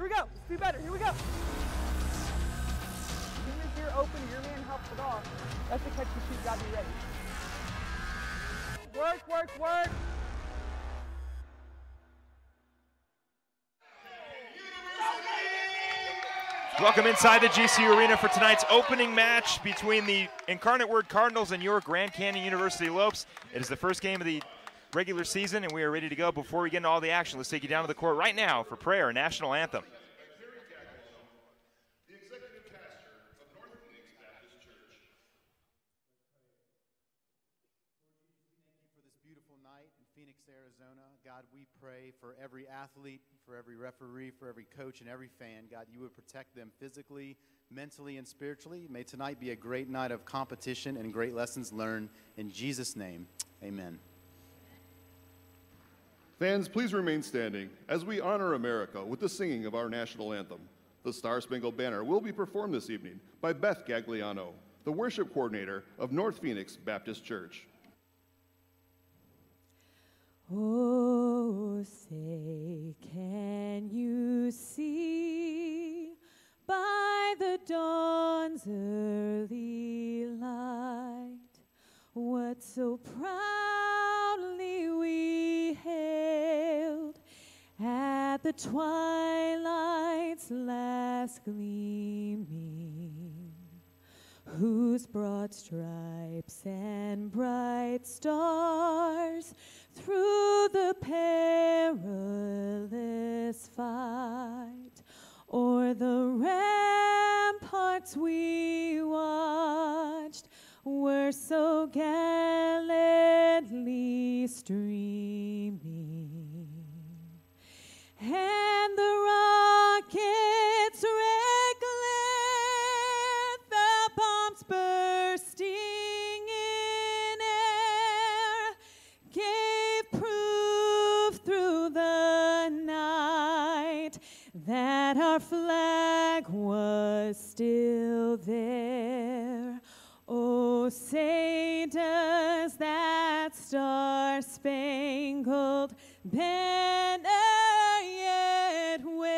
we go. Let's be better. Here we go. As soon as you're open, your man helps it off. That's the catch and shoot. Gotta be ready. Work, work, work. Welcome inside the GCU Arena for tonight's opening match between the Incarnate Word Cardinals and your Grand Canyon University Lopes. It is the first game of the regular season, and we are ready to go. Before we get into all the action, let's take you down to the court right now for prayer and national anthem. The executive pastor of North Phoenix Baptist Church. Lord Jesus, we thank you for this beautiful night in Phoenix, Arizona. God, we pray for every athlete, for every referee, for every coach, and every fan. God, you would protect them physically, mentally, and spiritually. May tonight be a great night of competition and great lessons learned. In Jesus' name, amen. Fans, please remain standing as we honor America with the singing of our national anthem. The Star Spangled Banner will be performed this evening by Beth Gagliano, the worship coordinator of North Phoenix Baptist Church. Oh, say, can you see by the dawn's early light what so proudly we hailed at the twilight's last gleaming, whose broad stripes and bright stars through the perilous fight o'er the ramparts we watched were so gallantly streaming, and the rockets' red glare, the bombs bursting in air, gave proof through the night that our flag was still there. Oh, say does that star-spangled banner yet wave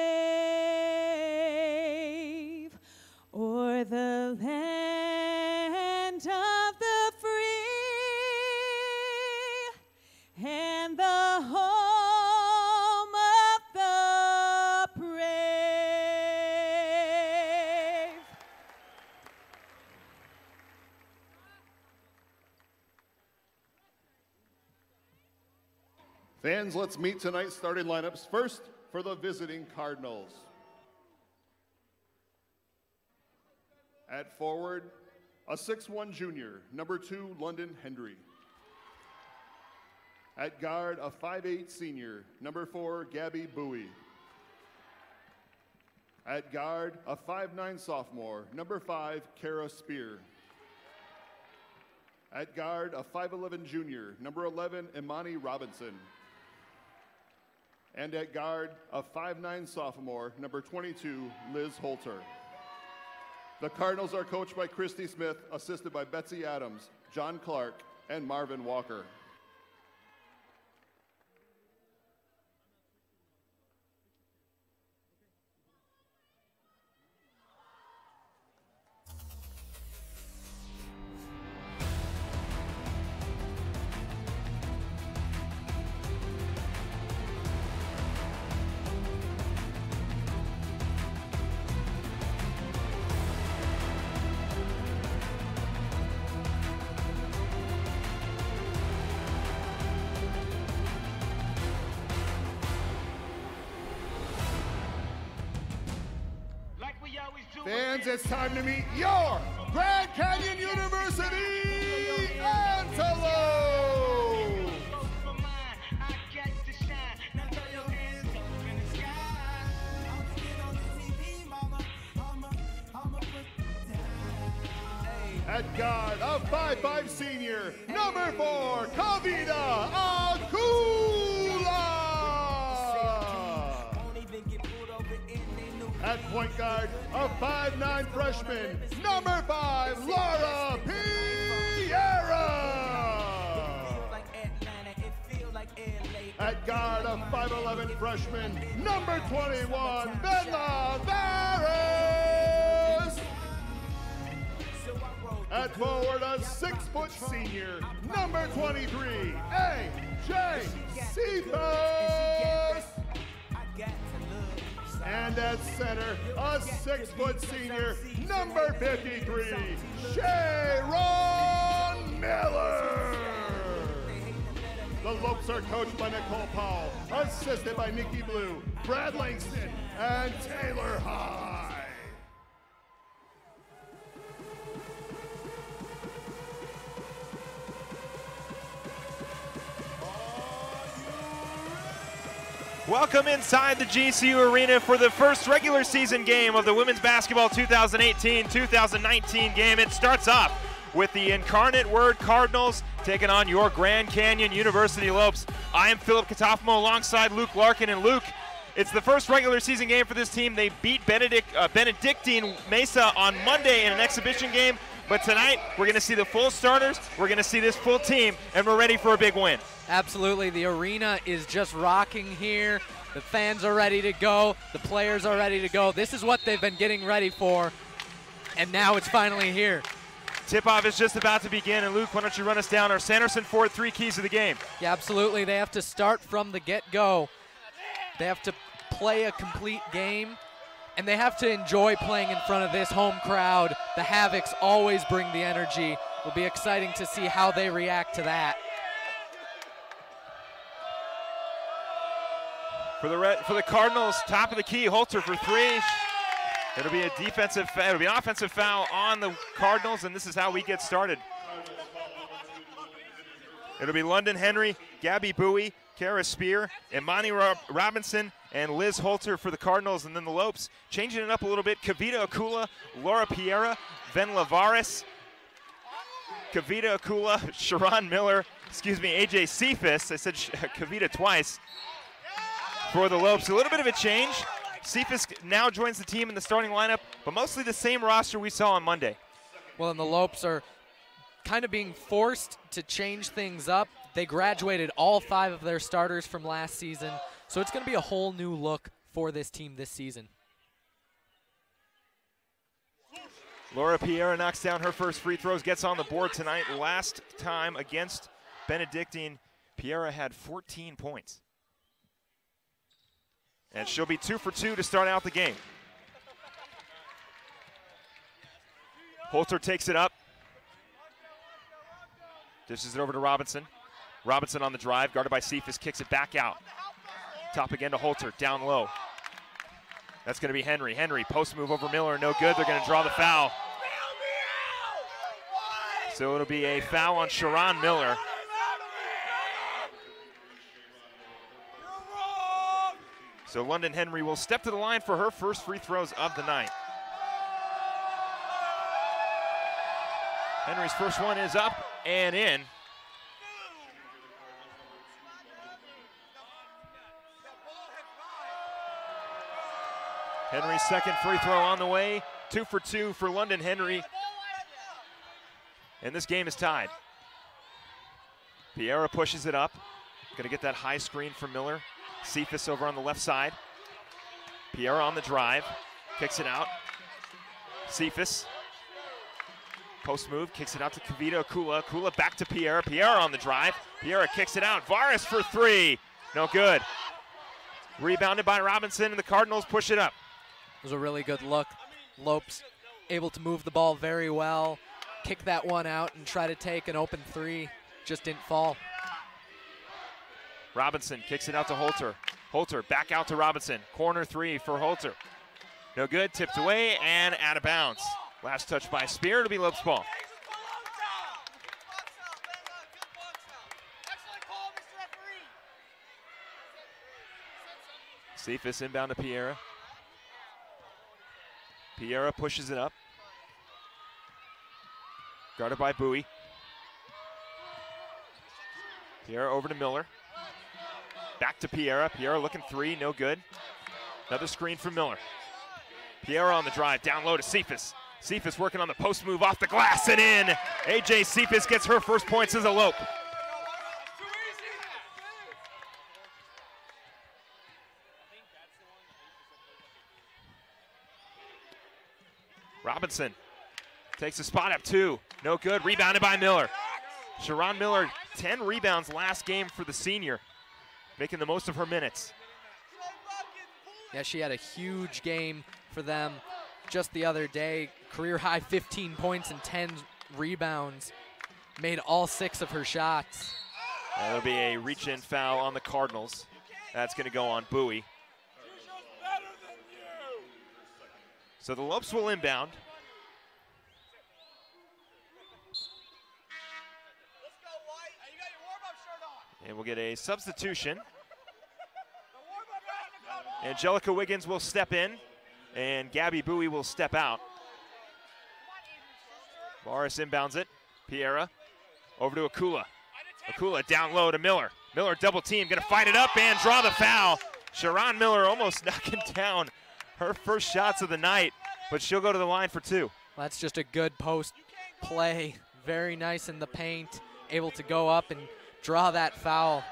o'er the land of the free and the home of the brave? Fans, let's meet tonight's starting lineups. First, for the visiting Cardinals. At forward, a 6'1" junior, number 2, London Hendry. At guard, a 5'8" senior, number 4, Gabby Bowie. At guard, a 5'9" sophomore, number 5, Kara Spear. At guard, a 5'11" junior, number 11, Imani Robinson. And at guard, a 5'9" sophomore, number 22, Liz Holter. The Cardinals are coached by Christy Smith, assisted by Betsy Adams, John Clark, and Marvin Walker. Fans, it's time to meet your Grand Canyon University Antelope! At guard, a 5'5" senior, number 4, Kavita Akula! At point guard, a 5'9" freshman, number 5, Laura Piera! At guard, a 5'11" freshman, number 21, Benla Varus. At forward, a 6-foot senior, number 23, A.J. Cephas. And at center, a 6-foot senior, number 53, Sharon Miller. The Lopes are coached by Nicole Powell, assisted by Nikki Blue, Brad Langston, and Taylor High. Welcome inside the GCU Arena for the first regular season game of the Women's Basketball 2018-2019 game. It starts off with the Incarnate Word Cardinals taking on your Grand Canyon University Lopes. I am Philip Katafamo alongside Luke Larkin. And Luke, it's the first regular season game for this team. They beat Benedictine Mesa on Monday in an exhibition game. But tonight, we're going to see the full starters, we're going to see this full team, and we're ready for a big win. Absolutely. The arena is just rocking here. The fans are ready to go. The players are ready to go. This is what they've been getting ready for, and now it's finally here. Tip-off is just about to begin, and Luke, why don't you run us down our Sanderson Ford 3 keys of the game? Yeah, absolutely. They have to start from the get-go. They have to play a complete game, and they have to enjoy playing in front of this home crowd. The Havocs always bring the energy. It'll be exciting to see how they react to that. For the Cardinals, top of the key, Holter for 3. It'll be an offensive foul on the Cardinals, and this is how we get started. It'll be London Henry, Gabby Bowie, Kara Spear, Imani Robinson, and Liz Holter for the Cardinals. And then the Lopes, changing it up a little bit, Kavita Akula, Laura Piera, Ven Lavares, Kavita Akula, Sharon Miller, AJ Cephas. I said Kavita twice for the Lopes. A little bit of a change. Cephas now joins the team in the starting lineup, but mostly the same roster we saw on Monday. Well, and the Lopes are kind of being forced to change things up. They graduated all 5 of their starters from last season, so it's going to be a whole new look for this team this season. Laura Piera knocks down her first free throws, gets on the board tonight. Last time against Benedictine, Piera had 14 points. And she'll be 2 for 2 to start out the game. Holter takes it up. Dishes it over to Robinson. Robinson on the drive, guarded by Cephas, kicks it back out. Top again to Holter, down low. That's going to be Henry. Henry, post move over Miller, no good. They're going to draw the foul. So it'll be a foul on Sharon Miller. So London Henry will step to the line for her first free throws of the night. Henry's first one is up and in. Henry's second free throw on the way. 2 for 2 for London Henry. And this game is tied. Piera pushes it up. Gonna get that high screen from Miller. Cephas over on the left side. Piera on the drive. Kicks it out. Cephas. Post move, kicks it out to Kavita Akula. Akula back to Piera. Piera on the drive. Piera kicks it out. Varus for 3. No good. Rebounded by Robinson, and the Cardinals push it up. It was a really good look. Lopes able to move the ball very well, kick that one out and try to take an open 3. Just didn't fall. Robinson kicks it out to Holter. Holter back out to Robinson. Corner 3 for Holter. No good, tipped away and out of bounds. Last touch by Spear, it'll be Lopes ball. Cephas inbound to Piera. Piera pushes it up. Guarded by Bowie. Piera over to Miller. Back to Piera. Piera looking 3, no good. Another screen for Miller. Piera on the drive, down low to Cephas. Cephas working on the post move off the glass and in. AJ Cephas gets her first points as a Lope. Robinson takes a spot up 2. No good. Rebounded by Miller. Sharon Miller, 10 rebounds last game for the senior, making the most of her minutes. Yeah, she had a huge game for them just the other day. Career high 15 points and 10 rebounds. Made all 6 of her shots. That'll be a reach-in foul on the Cardinals. That's going to go on Bowie. So the Lopes will inbound. And we'll get a substitution. Angelica Wiggins will step in, and Gabby Bowie will step out. Morris inbounds it. Piera over to Akula. Akula down low to Miller. Miller double team, gonna fight it up and draw the foul. Sharon Miller almost knocking down her first shots of the night, but she'll go to the line for 2. That's just a good post play. Very nice in the paint, able to go up and draw that foul.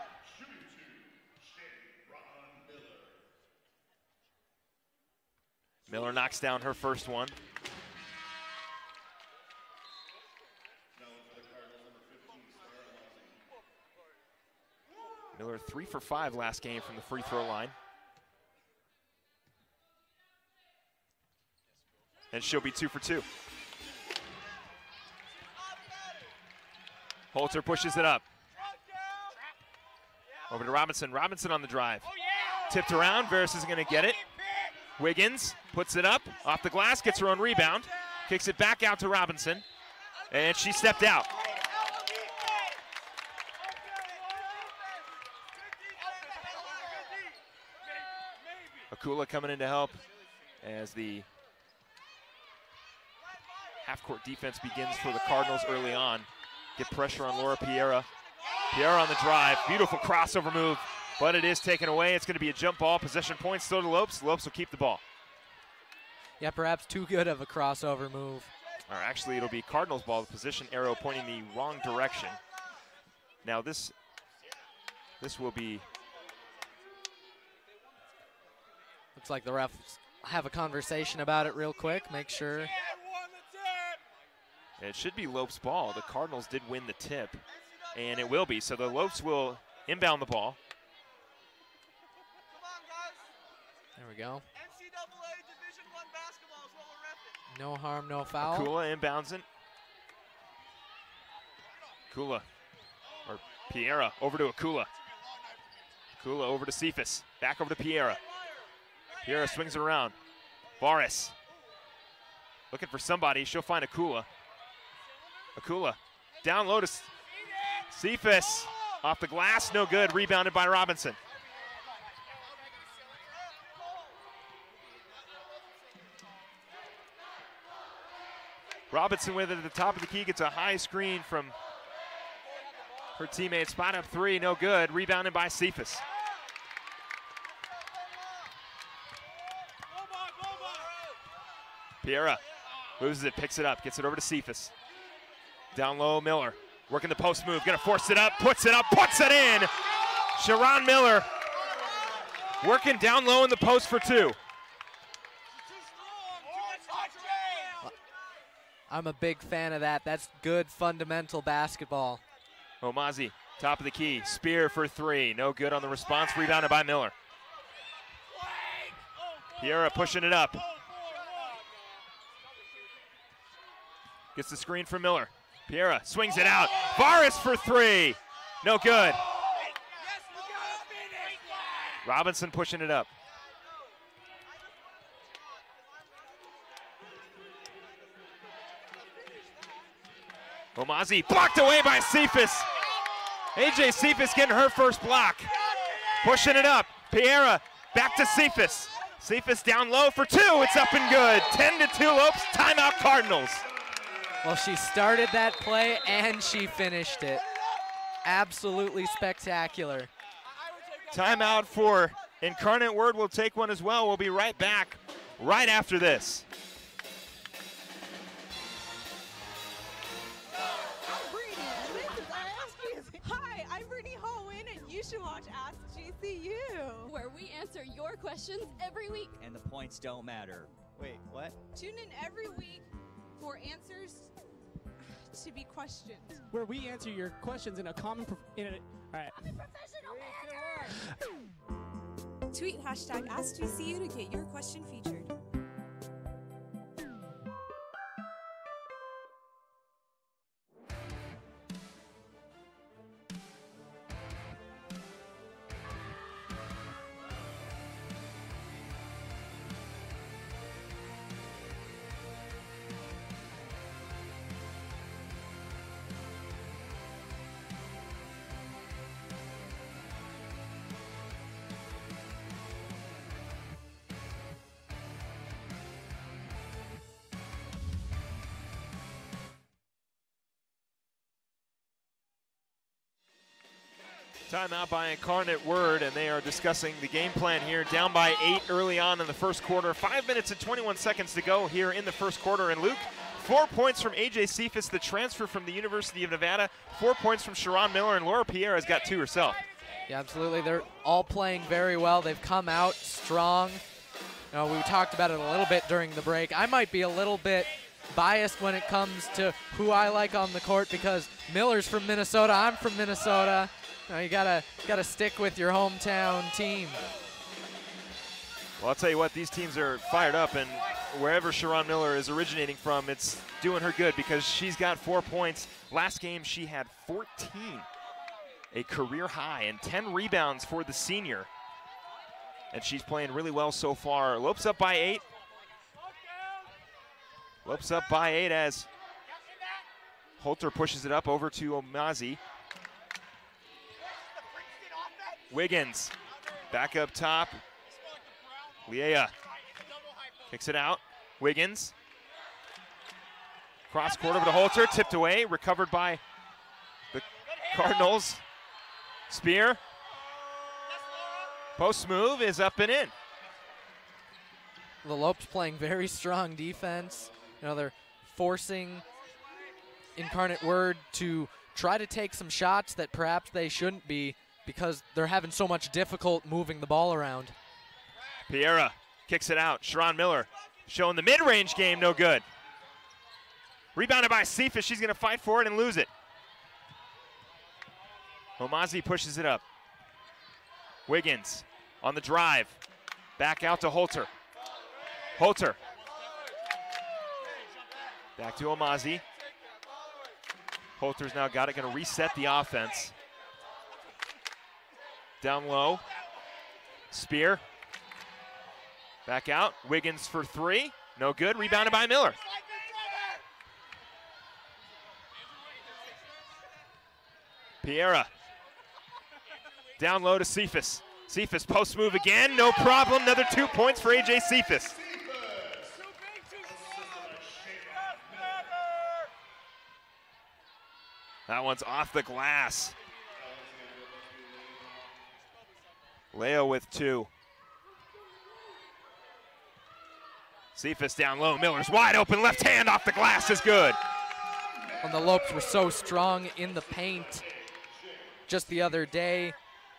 Miller knocks down her first one. Miller 3 for 5 last game from the free throw line. And she'll be 2 for 2. Holter pushes it up. Over to Robinson. Robinson on the drive. Tipped around. Veras isn't going to get it. Wiggins puts it up off the glass, gets her own rebound, kicks it back out to Robinson, and she stepped out. Akula coming in to help as the half-court defense begins for the Cardinals early on. Get pressure on Laura Piera. Piera on the drive, beautiful crossover move, but it is taken away. It's going to be a jump ball. Possession point still to Lopes. Lopes will keep the ball. Yeah, perhaps too good of a crossover move. Or actually, it'll be Cardinals ball. The position arrow pointing the wrong direction. Now this will be. Looks like the refs have a conversation about it real quick. Make sure. It should be Lopes' ball. The Cardinals did win the tip, and it will be. So the Lopes will inbound the ball. There we go. NCAA Division I basketball is what we're repping. No harm, no foul. Akula inbounds it. Akula, or Piera, over to Akula. Akula over to Cephas. Back over to Piera. Piera swings it around. Varis looking for somebody. She'll find Akula. Akula down low to Cephas. Off the glass, no good. Rebounded by Robinson. Robinson with it at the top of the key, gets a high screen from her teammate. Spot up 3, no good. Rebounded by Cephas. Piera loses it, picks it up, gets it over to Cephas. Down low, Miller. Working the post move, gonna force it up, puts it in. Sharon Miller working down low in the post for 2. I'm a big fan of that. That's good fundamental basketball. Omazi, top of the key, spear for 3. No good on the response, rebounded by Miller. Piera pushing it up. Gets the screen from Miller. Piera swings it out. Varis for 3. No good. Robinson pushing it up. Omazi blocked away by Cephas. AJ Cephas getting her first block. Pushing it up. Piera back to Cephas. Cephas down low for 2. It's up and good. 10-2 Lopes. Timeout Cardinals. Well, she started that play and she finished it. Absolutely spectacular. Timeout for Incarnate Word. Will take one as well. We'll be right back right after this. Hi, I'm Brittany Holwyn, and you should watch Ask GCU, where we answer your questions every week. And the points don't matter. Wait, what? Tune in every week for answers to be questioned. Where we answer your questions in a common. All right. I'm a professional. Tweet hashtag AskGCU to get your question featured. Timeout by Incarnate Word, and they are discussing the game plan here. Down by 8 early on in the first quarter. 5 minutes and 21 seconds to go here in the first quarter. And Luke, 4 points from A.J. Cephas, the transfer from the University of Nevada. 4 points from Sharon Miller, and Laura Pierre has got 2 herself. Yeah, absolutely. They're all playing very well. They've come out strong. You know, we talked about it a little bit during the break. I might be a little bit biased when it comes to who I like on the court because Miller's from Minnesota. I'm from Minnesota. You gotta stick with your hometown team. Well, I'll tell you what, these teams are fired up, and wherever Sharon Miller is originating from, it's doing her good because she's got 4 points. Last game, she had 14, a career high, and 10 rebounds for the senior. And she's playing really well so far. Lopes up by 8. Lopes up by 8 as Holter pushes it up over to Omazi. Wiggins, back up top. Liea kicks it out. Wiggins. Cross court over to Holter, tipped away, recovered by the Cardinals. Spear. Post move is up and in. The Lopes playing very strong defense. You know, they're forcing Incarnate Word to try to take some shots that perhaps they shouldn't be, because they're having so much difficult moving the ball around. Piera kicks it out. Sharon Miller showing the mid-range game, no good. Rebounded by Cephas. She's going to fight for it and lose it. Omazi pushes it up. Wiggins on the drive. Back out to Holter. Holter. Back to Omazi. Holter's now got it, going to reset the offense. Down low. Spear. Back out. Wiggins for 3. No good. Rebounded by Miller. Piera. Down low to Cephas. Cephas post move again. No problem. Another 2 points for A.J. Cephas. That one's off the glass. Leo with 2. Cephas down low. Miller's wide open. Left hand off the glass is good. And the Lopes were so strong in the paint just the other day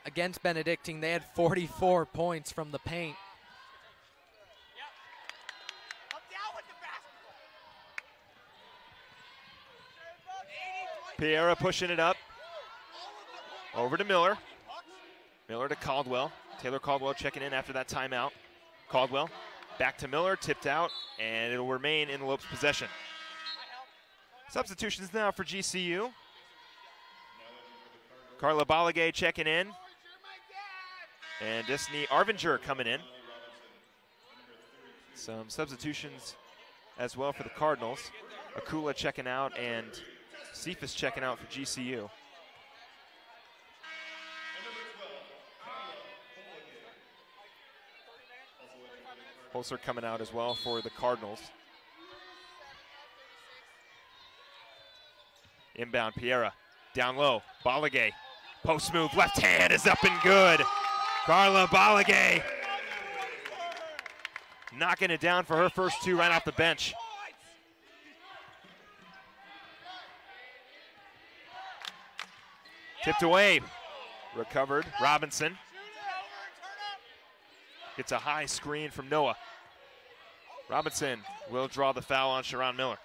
against Benedictine. They had 44 points from the paint. Piera pushing it up. Over to Miller. Miller to Caldwell. Taylor Caldwell checking in after that timeout. Caldwell back to Miller, tipped out, and it'll remain in Lopes' possession. Substitutions now for GCU. Carla Balagay checking in. And Destiny Arvinger coming in. Some substitutions as well for the Cardinals. Akula checking out and Cephas checking out for GCU. Holzer coming out as well for the Cardinals. Inbound, Piera. Down low, Balagay. Post move, left hand is up and good. Carla Balagay knocking it down for her first 2 right off the bench. Tipped away, recovered, Robinson. Gets a high screen from Noah. Robinson will draw the foul on Sharon Miller.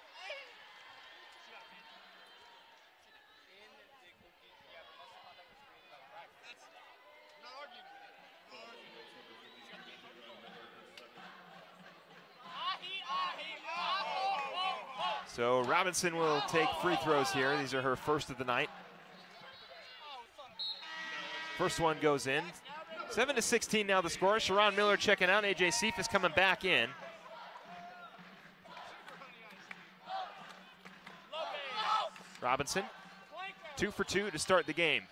So Robinson will take free throws here. These are her first of the night. First one goes in. 7-16 now the score. Sharon Miller checking out. AJ Cephas coming back in. Robinson, 2 for 2 to start the game.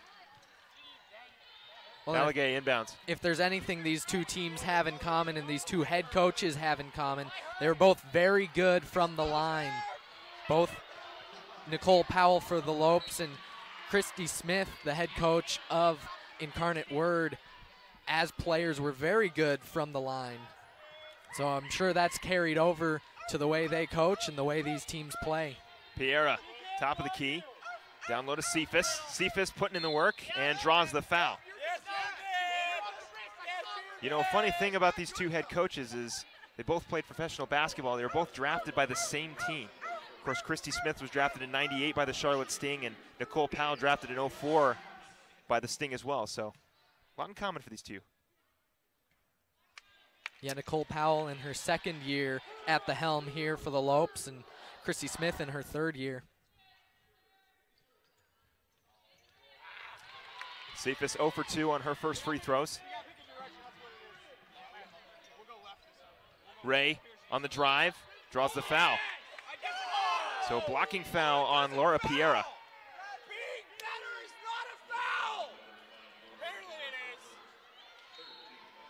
Well, Balagay inbounds. If there's anything these two teams have in common and these two head coaches have in common, they're both very good from the line. Both Nicole Powell for the Lopes and Christy Smith, the head coach of Incarnate Word, as players were very good from the line. So I'm sure that's carried over to the way they coach and the way these teams play. Piera, top of the key. Down low to Cephas. Cephas putting in the work and draws the foul. You know, a funny thing about these two head coaches is they both played professional basketball. They were both drafted by the same team. Of course, Christy Smith was drafted in '98 by the Charlotte Sting, and Nicole Powell drafted in '04 by the Sting as well. So a lot in common for these two. Yeah, Nicole Powell in her second year at the helm here for the Lopes, and Christy Smith in her third year. Cephas 0 for 2 on her first free throws. Ray on the drive, draws the foul. So blocking foul on Laura Piera.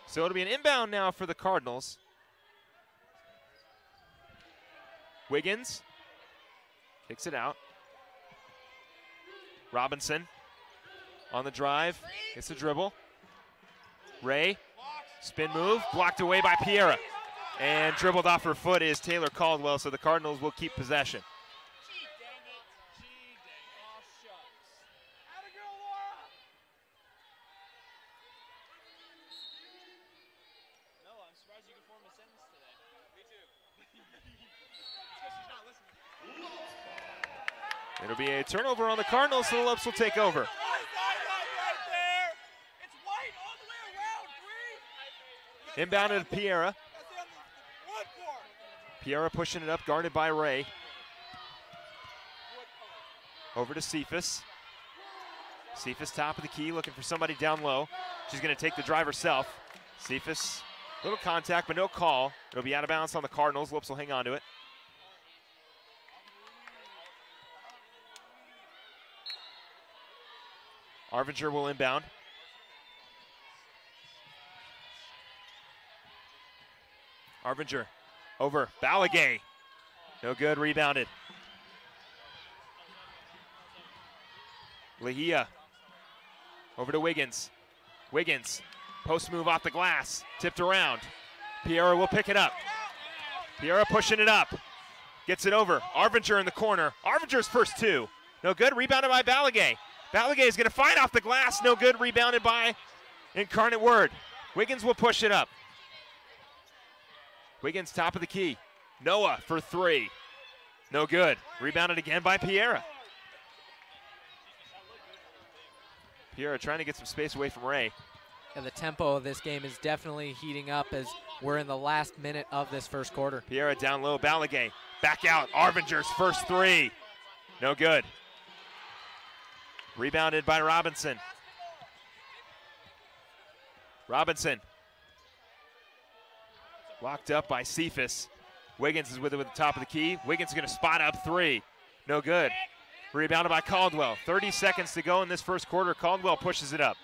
So it'll be an inbound now for the Cardinals. Wiggins kicks it out. Robinson on the drive, gets a dribble. Ray, spin move, blocked away by Piera. And dribbled off her foot is Taylor Caldwell, so the Cardinals will keep possession. It'll be a turnover on the Cardinals, so the Lopes will take over. Inbounded to Piera. Piera pushing it up, guarded by Ray. Over to Cephas. Cephas top of the key, looking for somebody down low. She's going to take the drive herself. Cephas, little contact, but no call. It'll be out of bounds on the Cardinals. Lopes will hang on to it. Arvinger will inbound. Arvinger over Balagay. No good, rebounded. Lehia over to Wiggins. Wiggins, post move off the glass, tipped around. Piera will pick it up. Piera pushing it up, gets it over. Arvinger in the corner. Arvinger's first two. No good, rebounded by Balagay. Balagay is going to fight off the glass. No good, rebounded by Incarnate Word. Wiggins will push it up. Wiggins top of the key. Noah for three. No good. Rebounded again by Piera. Piera trying to get some space away from Ray. And the tempo of this game is definitely heating up as we're in the last minute of this first quarter. Piera down low. Balagay back out. Arvinger's first three. No good. Rebounded by Robinson. Robinson. Locked up by Cephas. Wiggins is with it at the top of the key. Wiggins is going to spot up three. No good. Rebounded by Caldwell. 30 seconds to go in this first quarter. Caldwell pushes it up.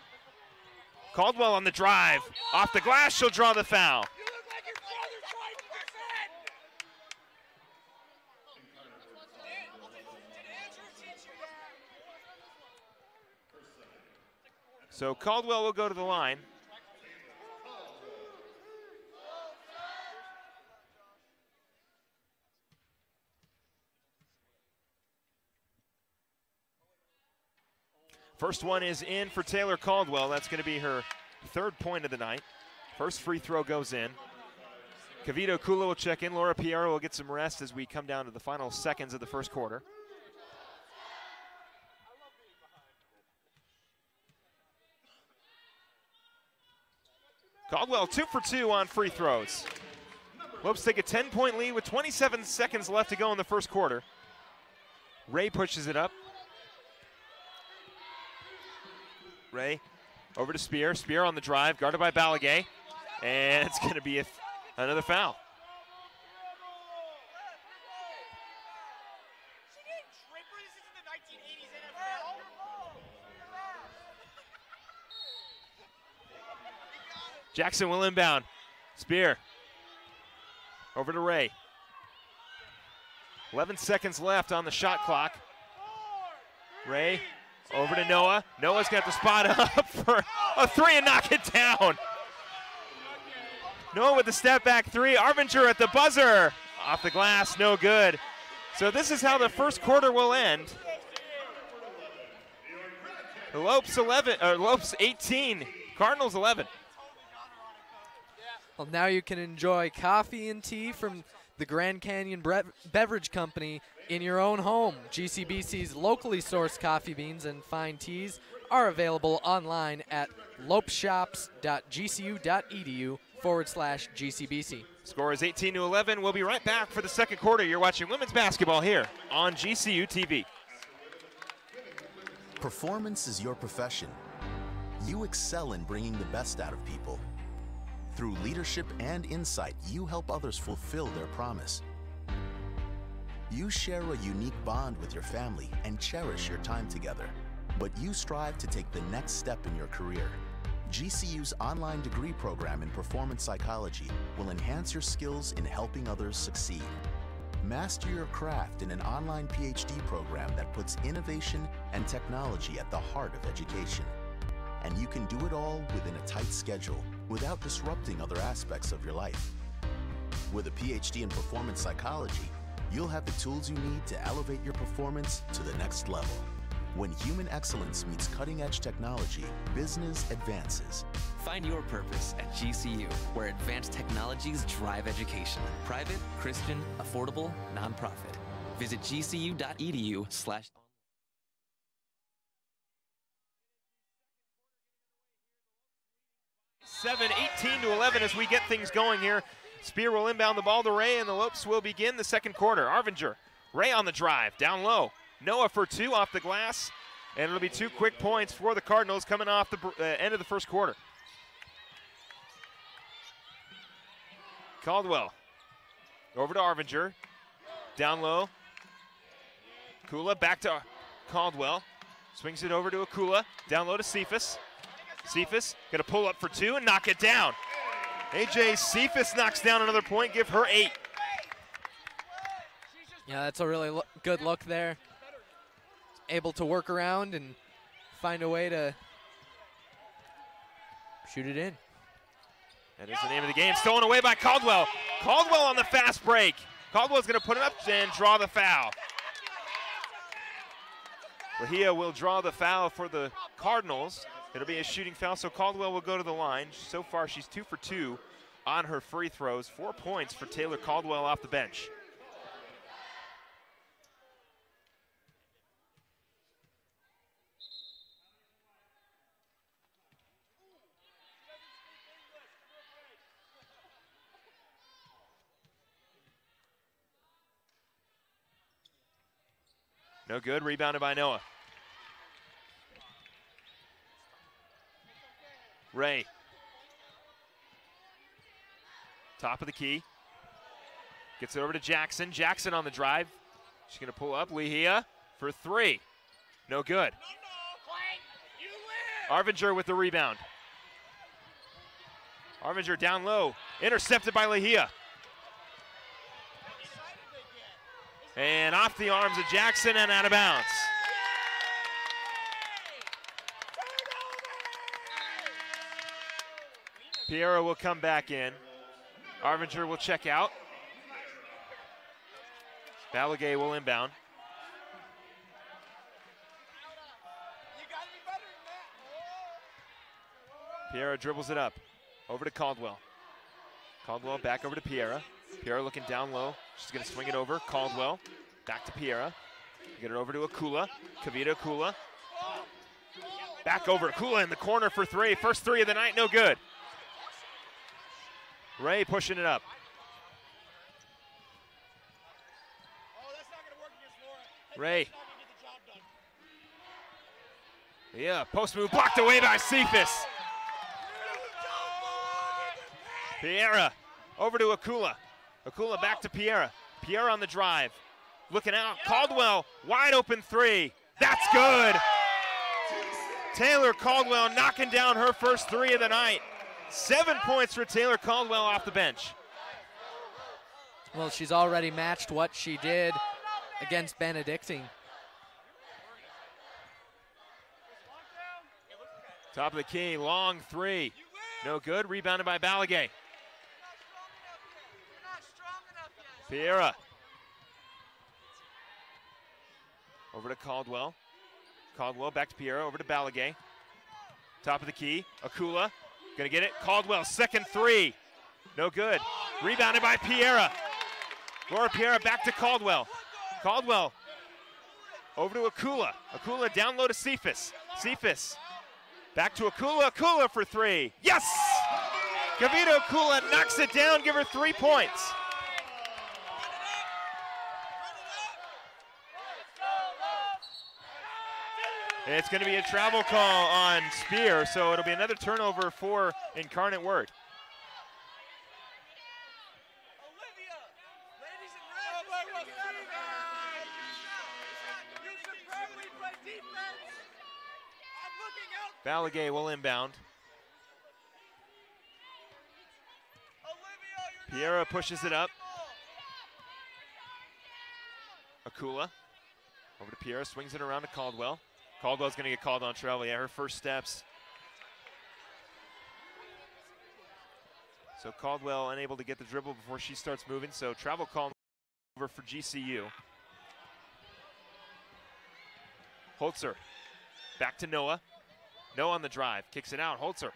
Caldwell on the drive. Off the glass, she'll draw the foul. So Caldwell will go to the line. First one is in for Taylor Caldwell. That's going to be her third point of the night. First free throw goes in. Kavito Kula will check in. Laura Piero will get some rest as we come down to the final seconds of the first quarter. Caldwell 2 for 2 on free throws. Lopes take a 10-point lead with 27 seconds left to go in the first quarter. Ray pushes it up. Ray over to Spear. Spear on the drive, guarded by Balagay. And it's going to be another foul. Jackson will inbound. Spear over to Ray. 11 seconds left on the shot clock. Ray over to Noah. Noah's got the spot up for a three and knock it down. Noah with the step back three. Arvinger at the buzzer. Off the glass, no good. So this is how the first quarter will end. Lopes 18, Cardinals 11. Well, now you can enjoy coffee and tea from the Grand Canyon Beverage Company in your own home. GCBC's locally sourced coffee beans and fine teas are available online at lopeshop.gcu.edu/GCBC. Score is 18-11. We'll be right back for the second quarter. You're watching women's basketball here on GCU TV. Performance is your profession. You excel in bringing the best out of people. Through leadership and insight, you help others fulfill their promise. You share a unique bond with your family and cherish your time together. But you strive to take the next step in your career. GCU's online degree program in performance psychology will enhance your skills in helping others succeed. Master your craft in an online PhD program that puts innovation and technology at the heart of education. And you can do it all within a tight schedule without disrupting other aspects of your life. With a PhD in performance psychology, you'll have the tools you need to elevate your performance to the next level. When human excellence meets cutting-edge technology, business advances. Find your purpose at GCU, where advanced technologies drive education. Private, Christian, affordable, nonprofit. Visit gcu.edu/. 18-11 as we get things going here. Spear will inbound the ball to Ray, and the Lopes will begin the second quarter. Arvinger, Ray on the drive, down low. Noah for two off the glass, and it'll be 2 quick points for the Cardinals coming off the end of the first quarter. Caldwell over to Arvinger, down low. Kula back to Caldwell, swings it over to Akula, down low to Cephas. Cephas gonna pull up for two and knock it down. AJ Cephas knocks down another point, give her 8. Yeah, that's a really good look there. Able to work around and find a way to shoot it in. That is the name of the game. Stolen away by Caldwell. Caldwell on the fast break. Caldwell's gonna put it up and draw the foul. Lahia will draw the foul for the Cardinals. It'll be a shooting foul, so Caldwell will go to the line. So far, she's 2 for 2 on her free throws. 4 points for Taylor Caldwell off the bench. No good, rebounded by Noah. Ray. Top of the key. Gets it over to Jackson. Jackson on the drive. She's going to pull up. Lehia for 3. No good. Arvinger with the rebound. Arvinger down low. Intercepted by Lehia. And off the arms of Jackson and out of bounds. Piero will come back in. Arvinger will check out. Balagay will inbound. Piero dribbles it up. Over to Caldwell. Caldwell back over to Piera. Piera looking down low. She's going to swing it over. Caldwell back to Piera. Get it over to Akula. Kavita Akula. Back over. Akula in the corner for three. First three of the night, no good. Ray pushing it up. Ray. Yeah, post move blocked away by Cephas. Piera over to Akula. Akula back to Piera. Piera on the drive. Looking out. Caldwell, wide open three. That's good. Taylor Caldwell knocking down her first three of the night. 7 points for Taylor Caldwell off the bench. Well, she's already matched what she did against Benedictine. Top of the key, long three. No good, rebounded by Balagay. Piera. Over to Caldwell. Caldwell back to Piera, over to Balagay. Top of the key, Akula. Gonna get it, Caldwell, second three. No good, rebounded by Piera. Laura Piera back to Caldwell. Caldwell over to Akula. Akula down low to Cephas. Cephas back to Akula. Akula for three. Yes! Kavita Akula knocks it down, give her 3 points. It's going to be a travel call on Spear, so it'll be another turnover for Incarnate Word. Balagay will inbound. Piera pushes it up. Akula over to Piera, swings it around to Caldwell. Caldwell's going to get called on travel. Yeah, her first steps. So Caldwell unable to get the dribble before she starts moving. So travel call over for GCU. Holzer back to Noah. Noah on the drive, kicks it out. Holzer.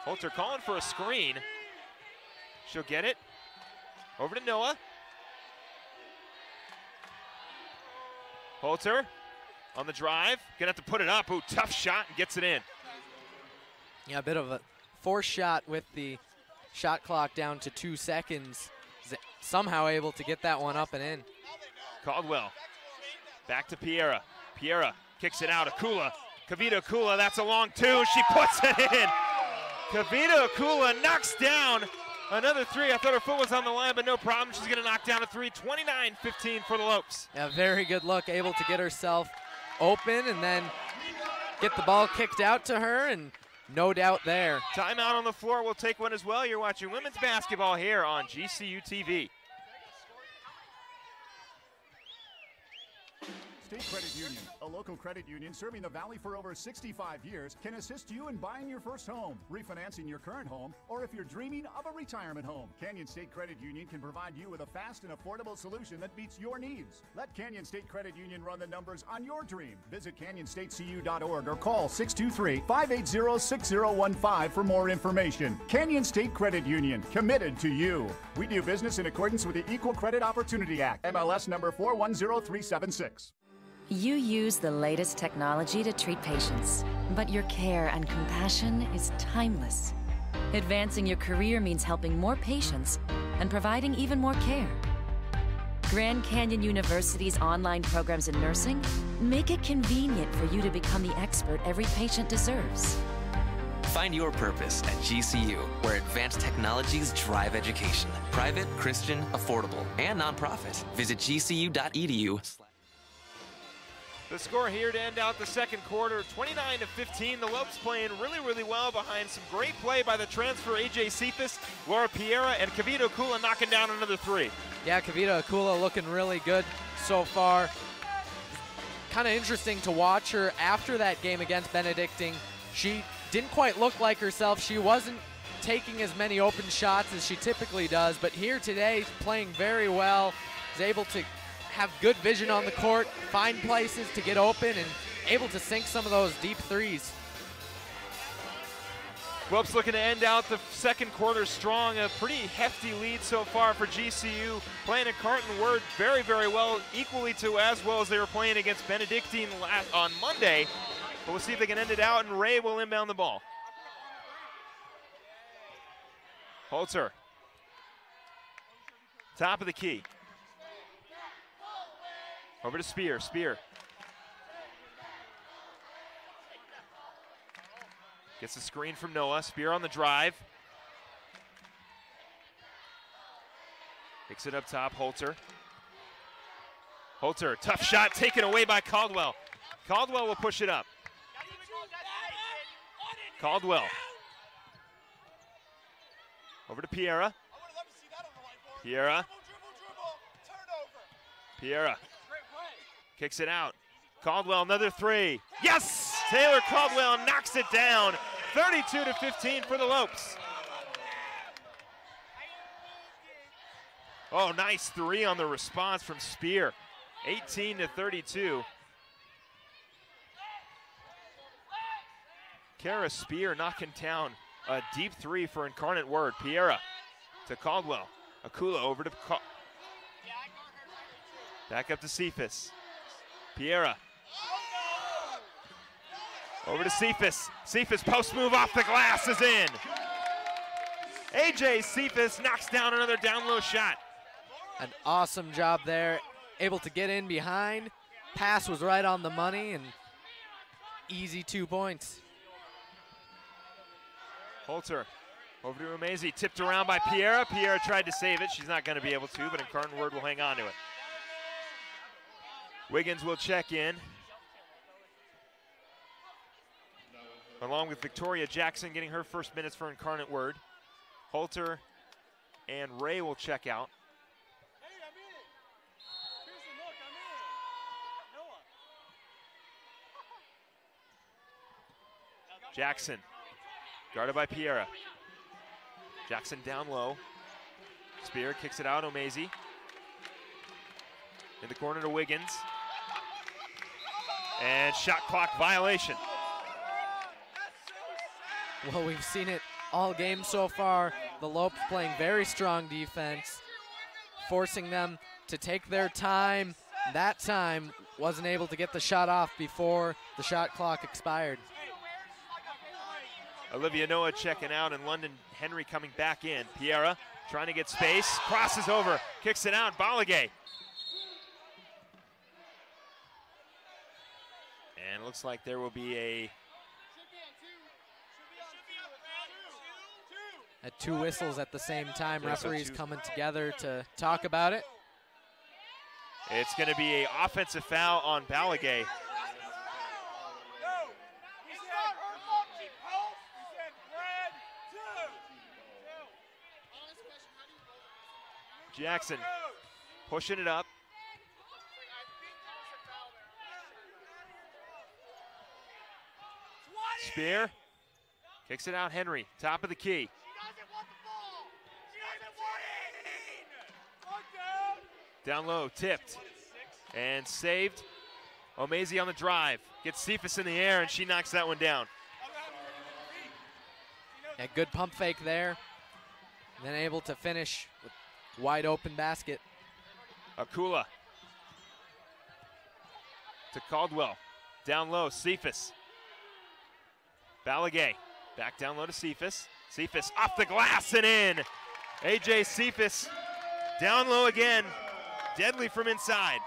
Holzer calling for a screen. She'll get it. Over to Noah. Holzer on the drive. Gonna have to put it up. Ooh, tough shot and gets it in. Yeah, a bit of a forced shot with the shot clock down to 2 seconds. Somehow able to get that one up and in. Caldwell back to Piera. Piera kicks it out. Akula. Kavita Akula, that's a long two. She puts it in. Kavita Akula knocks down another three. I thought her foot was on the line, but no problem. She's going to knock down a three. 29-15 for the Lopes. Yeah, very good look. Able to get herself open and then get the ball kicked out to her, and no doubt there. Timeout on the floor. We'll take one as well. You're watching women's basketball here on GCU TV. State Credit Union, a local credit union serving the Valley for over 65 years, can assist you in buying your first home, refinancing your current home, or if you're dreaming of a retirement home. Canyon State Credit Union can provide you with a fast and affordable solution that meets your needs. Let Canyon State Credit Union run the numbers on your dream. Visit canyonstatecu.org or call 623-580-6015 for more information. Canyon State Credit Union, committed to you. We do business in accordance with the Equal Credit Opportunity Act, MLS number 410376. You use the latest technology to treat patients, but your care and compassion is timeless. Advancing your career means helping more patients and providing even more care. Grand Canyon University's online programs in nursing make it convenient for you to become the expert every patient deserves. Find your purpose at GCU, where advanced technologies drive education. Private, Christian, affordable, and nonprofit. Visit gcu.edu. The score here to end out the second quarter, 29-15. The Lopes playing really, really well behind some great play by the transfer AJ Cephas, Laura Piera, and Kavita Akula knocking down another three. Yeah, Kavita Akula looking really good so far. Kind of interesting to watch her after that game against Benedictine. She didn't quite look like herself. She wasn't taking as many open shots as she typically does, but here today, playing very well, is able to have good vision on the court, find places to get open, and able to sink some of those deep threes. Lopes looking to end out the second quarter strong. A pretty hefty lead so far for GCU. Playing Incarnate Word very, very well, equally to as well as they were playing against Benedictine on Monday. But we'll see if they can end it out, and Ray will inbound the ball. Holzer. Top of the key. Over to Spear. Spear. Gets the screen from Noah. Spear on the drive. Kicks it up top. Holzer. Holzer, tough shot taken away by Caldwell. Caldwell will push it up. Caldwell. Over to Piera. Piera. Piera. Kicks it out. Caldwell, another three. Yes! Taylor Caldwell knocks it down. 32-15 for the Lopes. Oh, nice three on the response from Spear. 18-32. Kara Spear knocking down a deep three for Incarnate Word. Piera to Caldwell. Akula over to back up to Cephas. Piera. Over to Cephas. Cephas post move off the glass is in. AJ Cephas knocks down another down low shot. An awesome job there. Able to get in behind. Pass was right on the money and easy 2 points. Holzer over to Umazi, tipped around by Piera. Piera tried to save it. She's not going to be able to, but Incarnate Word will hang on to it. Wiggins will check in, along with Victoria Jackson getting her first minutes for Incarnate Word. Holter and Ray will check out. Jackson, guarded by Piera. Jackson down low. Spear kicks it out, Omazi. In the corner to Wiggins. And shot clock violation. Well, we've seen it all game so far. The Lopes playing very strong defense, forcing them to take their time. That time wasn't able to get the shot off before the shot clock expired. Olivia Noah checking out, and London Henry coming back in. Piera trying to get space, crosses over, kicks it out, Balagay. And it looks like there will be at two whistles at the same time. Referees coming together to talk about it. It's going to be an offensive foul on Balagay. Jackson pushing it up. Spear kicks it out. Henry, top of the key. Down low, tipped and saved. Omazi on the drive, gets Cephas in the air, and she knocks that one down. A good pump fake there, and then able to finish with wide open basket. Akula to Caldwell, down low, Cephas. Balagay back down low to Cephas. Cephas off the glass and in. AJ Cephas down low again, deadly from inside.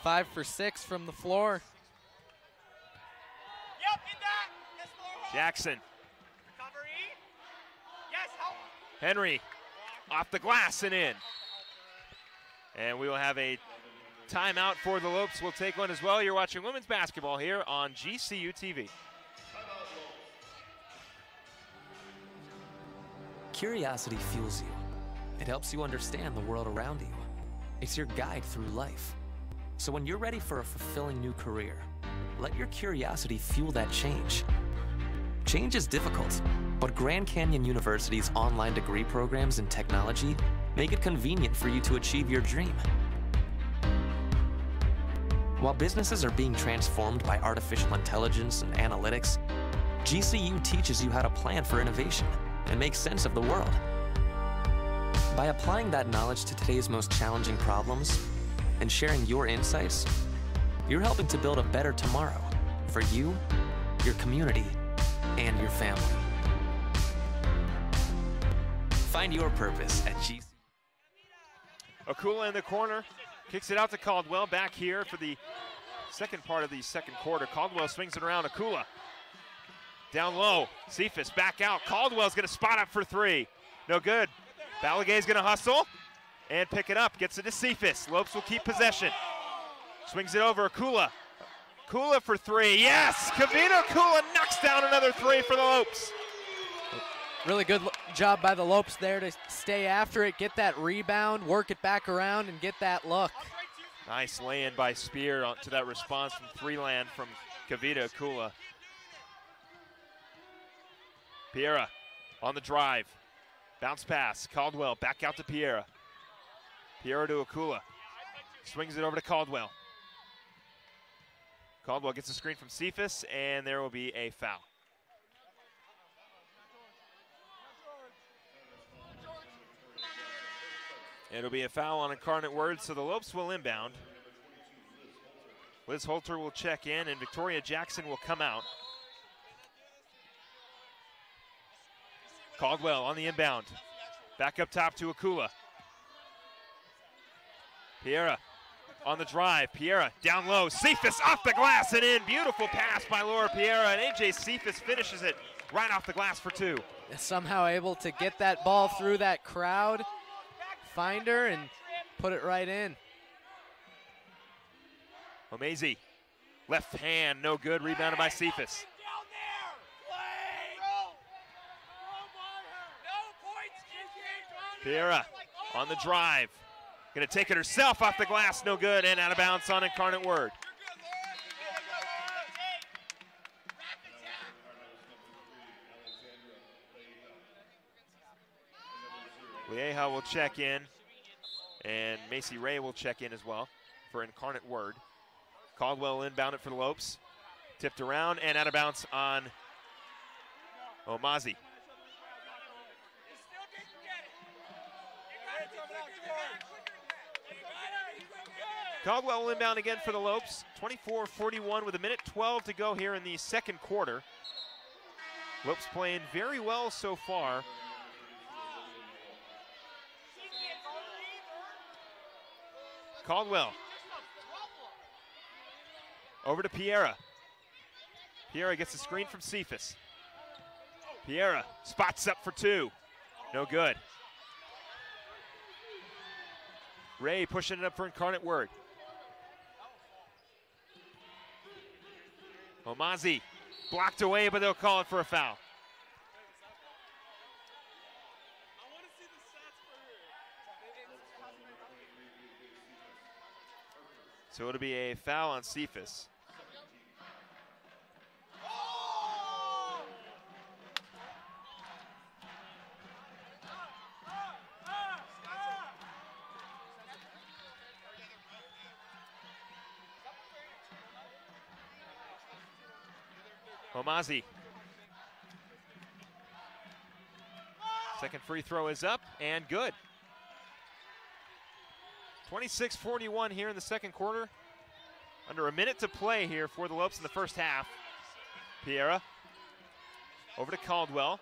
5 for 6 from the floor. Jackson. Henry off the glass and in. And we will have a timeout for the Lopes. We'll take one as well. You're watching women's basketball here on GCU TV. Curiosity fuels you. It helps you understand the world around you. It's your guide through life. So when you're ready for a fulfilling new career, let your curiosity fuel that change. Change is difficult, but Grand Canyon University's online degree programs in technology make it convenient for you to achieve your dream. While businesses are being transformed by artificial intelligence and analytics, GCU teaches you how to plan for innovation and make sense of the world. By applying that knowledge to today's most challenging problems and sharing your insights, you're helping to build a better tomorrow for you, your community, and your family. Find your purpose at GCU. Akula in the corner, kicks it out to Caldwell. Back here for the second part of the second quarter. Caldwell swings it around. Akula down low. Cephas back out. Caldwell's going to spot up for three. No good. Balagay's going to hustle and pick it up. Gets it to Cephas. Lopes will keep possession. Swings it over. Akula. Akula for three. Yes! Kavita Akula knocks down another three for the Lopes. Really good job by the Lopes there to stay after it, get that rebound, work it back around, and get that look. Nice lay-in by Spear to that response from three-land from Kavita Akula. Piera on the drive. Bounce pass. Caldwell back out to Piera. Piera to Akula. Swings it over to Caldwell. Caldwell gets a screen from Cephas, and there will be a foul. It'll be a foul on Incarnate Word, so the Lopes will inbound. Liz Holter will check in, and Victoria Jackson will come out. Caldwell on the inbound. Back up top to Akula. Piera on the drive. Piera down low. Cephas off the glass and in. Beautiful pass by Laura Piera, and AJ Cephas finishes it right off the glass for two. Somehow able to get that ball through that crowd, find her, and put it right in. Omazi, left hand, no good. Rebounded by Cephas. Piera on the drive. Gonna take it herself off the glass, no good, and out of bounds on Incarnate Word. Lieja will check in, and Macy Ray will check in as well for Incarnate Word. Caldwell inbound it for the Lopes. Tipped around and out of bounds on Omazi. Caldwell will inbound again for the Lopes. 24-41 with 1:12 to go here in the second quarter. Lopes playing very well so far. Caldwell over to Piera. Piera gets a screen from Cephas. Piera spots up for two. No good. Ray pushing it up for Incarnate Word. Omazi blocked away, but they'll call it for a foul. So it'll be a foul on Cephas. Omazi. Second free throw is up and good. 26-41 here in the second quarter. Under a minute to play here for the Lopes in the first half. Piera over to Caldwell.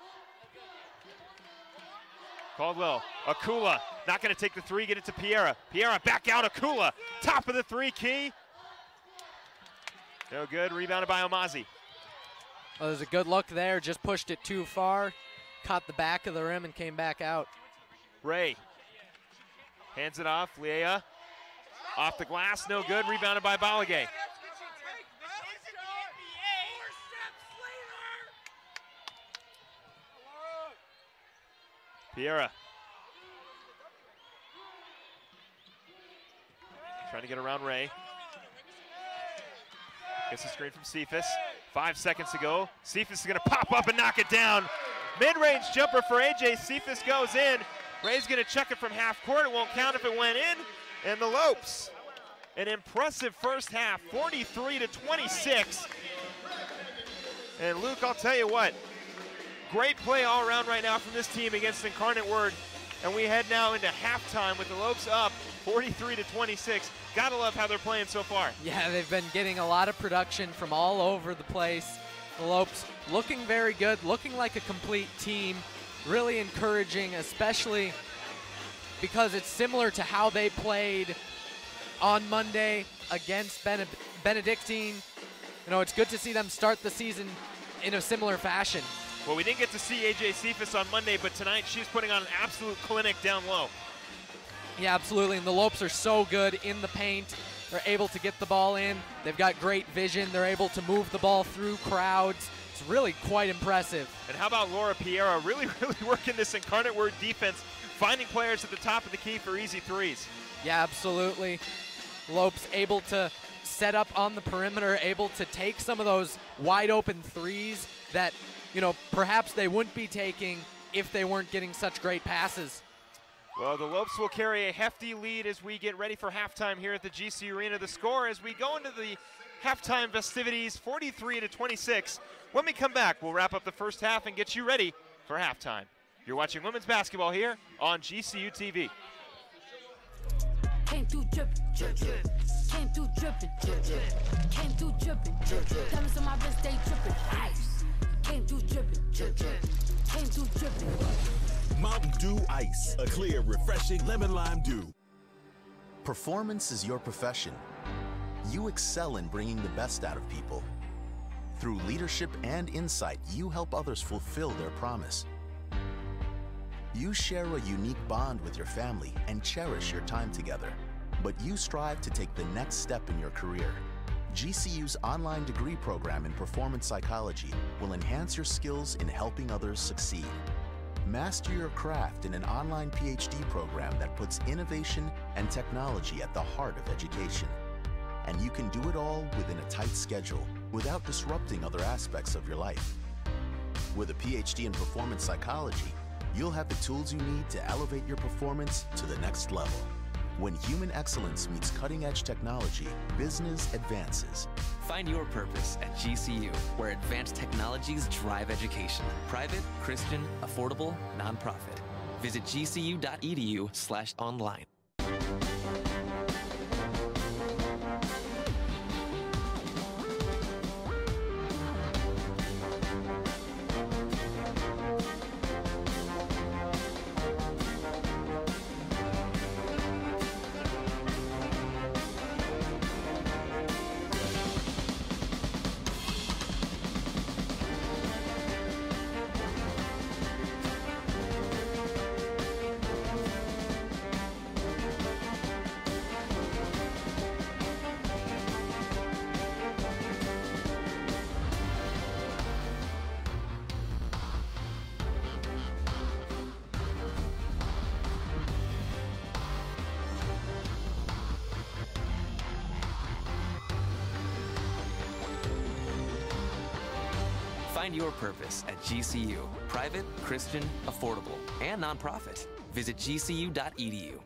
Caldwell, Akula, not going to take the three, get it to Piera. Piera back out, Akula, top of the three key. No good, rebounded by Omazi. Well, there's a good look there, just pushed it too far, caught the back of the rim and came back out. Ray hands it off, Lieja off the glass, no good, rebounded by Balagay. Piera trying to get around Ray. Gets a screen from Cephas. 5 seconds to go. Cephas is going to pop up and knock it down. Mid-range jumper for AJ Cephas goes in. Ray's going to check it from half court. It won't count if it went in. And the Lopes an impressive first half, 43-26. And Luke, I'll tell you what, great play all around right now from this team against Incarnate Word. And we head now into halftime with the Lopes up 43-26. Gotta love how they're playing so far. Yeah, they've been getting a lot of production from all over the place. The Lopes looking very good, looking like a complete team. Really encouraging, especially because it's similar to how they played on Monday against Benedictine. You know, it's good to see them start the season in a similar fashion. Well, we didn't get to see AJ Cephas on Monday, but tonight she's putting on an absolute clinic down low. Yeah, absolutely, and the Lopes are so good in the paint. They're able to get the ball in. They've got great vision. They're able to move the ball through crowds. It's really quite impressive. And how about Laura Piera really working this Incarnate Word defense, finding players at the top of the key for easy threes. Yeah, absolutely. Lopes able to set up on the perimeter, able to take some of those wide open threes that, you know, perhaps they wouldn't be taking if they weren't getting such great passes. Well, the Lopes will carry a hefty lead as we get ready for halftime here at the GCU Arena. The score as we go into the halftime festivities, 43-26. When we come back, we'll wrap up the first half and get you ready for halftime. You're watching women's basketball here on GCU TV. Came through drippin', came through drippin', came through drippin', diamonds on my wrist, they drippin', ice. Came through drippin', came through drippin'. Mountain Dew Ice, a clear, refreshing lemon lime dew. Performance is your profession. You excel in bringing the best out of people. Through leadership and insight, you help others fulfill their promise. You share a unique bond with your family and cherish your time together. But you strive to take the next step in your career. GCU's online degree program in performance psychology will enhance your skills in helping others succeed. Master your craft in an online PhD program that puts innovation and technology at the heart of education. And you can do it all within a tight schedule without disrupting other aspects of your life. With a PhD in performance psychology, you'll have the tools you need to elevate your performance to the next level. When human excellence meets cutting-edge technology, business advances. Find your purpose at GCU, where advanced technologies drive education. Private, Christian, affordable, nonprofit. Visit gcu.edu/online. Find your purpose at GCU. Private, Christian, affordable, and nonprofit. Visit gcu.edu.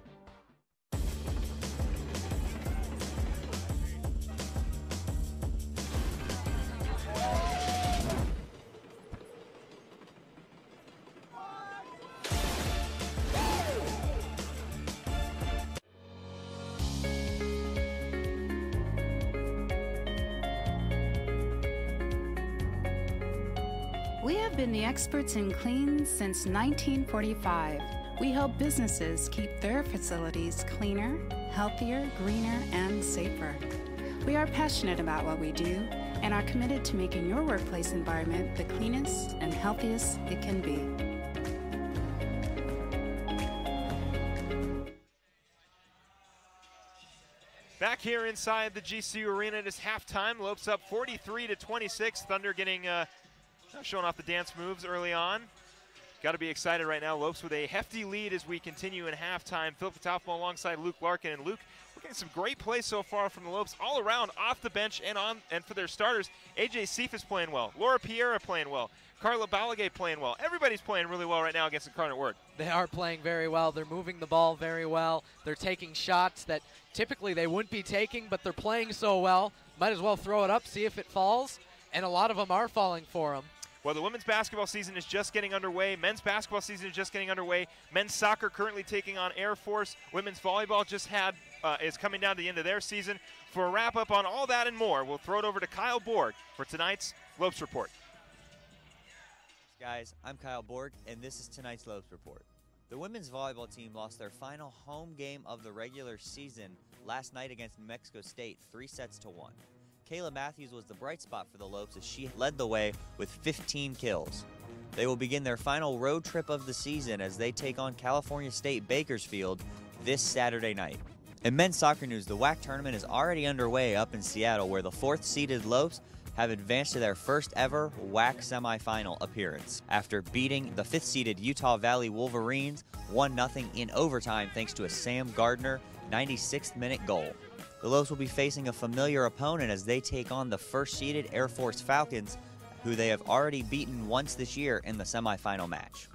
We have been the experts in clean since 1945. We help businesses keep their facilities cleaner, healthier, greener, and safer. We are passionate about what we do and are committed to making your workplace environment the cleanest and healthiest it can be. Back here inside the GCU Arena, it is halftime. Lopes up 43-26. Thunder getting showing off the dance moves early on. Got to be excited right now. Lopes with a hefty lead as we continue in halftime. Philip Taufmo alongside Luke Larkin. And Luke, we're looking at some great plays so far from the Lopes all around, off the bench and on. And for their starters, AJ Seif is playing well. Laura Piera playing well. Carla Balagay playing well. Everybody's playing really well right now against Incarnate Word. They are playing very well. They're moving the ball very well. They're taking shots that typically they wouldn't be taking, but they're playing so well. Might as well throw it up, see if it falls. And a lot of them are falling for them. Well, the women's basketball season is just getting underway. Men's basketball season is just getting underway. Men's soccer currently taking on Air Force. Women's volleyball just is coming down to the end of their season. For a wrap-up on all that and more, we'll throw it over to Kyle Borg for tonight's Lopes Report. Guys, I'm Kyle Borg, and this is tonight's Lopes Report. The women's volleyball team lost their final home game of the regular season last night against New Mexico State, 3-1. Kayla Matthews was the bright spot for the Lopes as she led the way with 15 kills. They will begin their final road trip of the season as they take on California State Bakersfield this Saturday night. In men's soccer news, the WAC tournament is already underway up in Seattle, where the 4th-seeded Lopes have advanced to their first ever WAC semifinal appearance after beating the 5th-seeded Utah Valley Wolverines 1-0 in overtime thanks to a Sam Gardner 96th-minute goal. The Lopes will be facing a familiar opponent as they take on the 1st-seeded Air Force Falcons, who they have already beaten once this year in the semifinal match.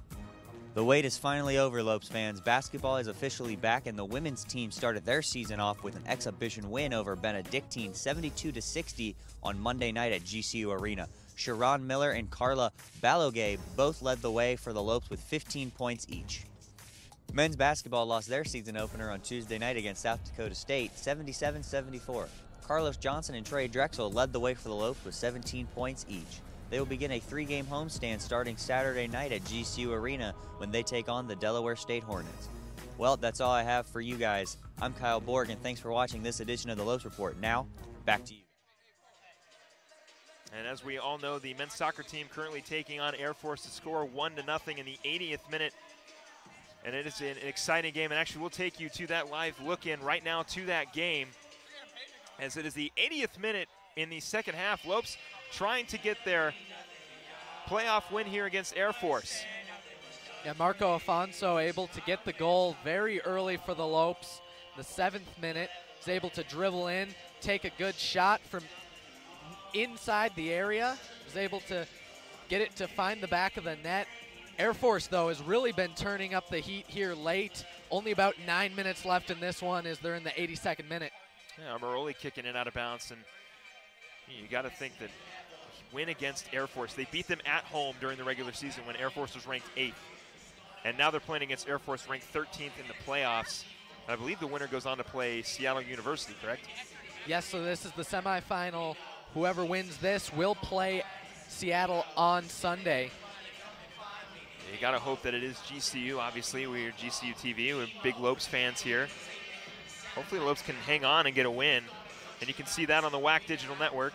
The wait is finally over, Lopes fans. Basketball is officially back, and the women's team started their season off with an exhibition win over Benedictine 72-60 on Monday night at GCU Arena. Sharon Miller and Carla Balogay both led the way for the Lopes with 15 points each. Men's basketball lost their season opener on Tuesday night against South Dakota State 77-74. Carlos Johnson and Trey Drexel led the way for the Lopes with 17 points each. They will begin a 3-game homestand starting Saturday night at GCU Arena when they take on the Delaware State Hornets. Well, that's all I have for you guys. I'm Kyle Borg, and thanks for watching this edition of the Lopes Report. Now, back to you. And as we all know, the men's soccer team currently taking on Air Force to score 1-0 in the 80th minute. And it is an exciting game, and actually we'll take you to that live look-in right now to that game, as it is the 80th minute in the second half. Lopes trying to get their playoff win here against Air Force. Yeah, Marco Afonso able to get the goal very early for the Lopes. The 7th minute, is able to dribble in, take a good shot from inside the area, is able to get it to find the back of the net. Air Force, though, has really been turning up the heat here late. Only about 9 minutes left in this one as they're in the 82nd minute. Yeah, Maroli kicking it out of bounds, and you got to think that win against Air Force. They beat them at home during the regular season when Air Force was ranked 8th. And now they're playing against Air Force ranked 13th in the playoffs. And I believe the winner goes on to play Seattle University, correct? Yes, so this is the semifinal. Whoever wins this will play Seattle on Sunday. You got to hope that it is GCU. Obviously, we're GCU TV. We're big Lopes fans here. Hopefully the Lopes can hang on and get a win. And you can see that on the WAC Digital Network.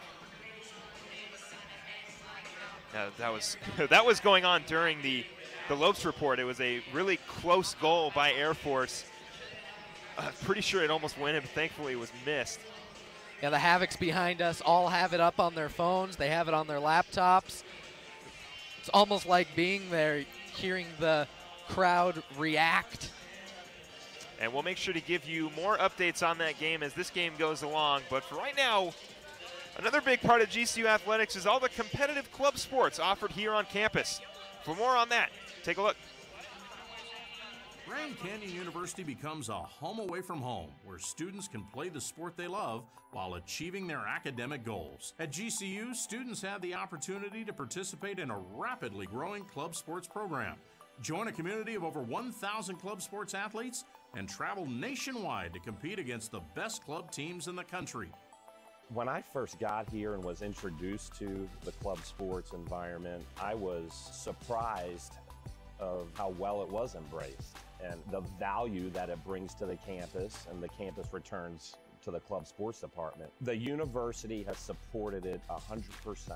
That was going on during the Lopes report. It was a really close goal by Air Force. I'm pretty sure it almost went in, but thankfully it was missed. Yeah, the Havocs behind us all have it up on their phones. They have it on their laptops. It's almost like being there, hearing the crowd react. And we'll make sure to give you more updates on that game as this game goes along. But for right now, another big part of GCU athletics is all the competitive club sports offered here on campus. For more on that, take a look. Grand Canyon University becomes a home away from home, where students can play the sport they love while achieving their academic goals. At GCU, students have the opportunity to participate in a rapidly growing club sports program. Join a community of over 1,000 club sports athletes and travel nationwide to compete against the best club teams in the country. When I first got here and was introduced to the club sports environment, I was surprised of how well it was embraced and the value that it brings to the campus and the campus returns to the club sports department. The university has supported it 100%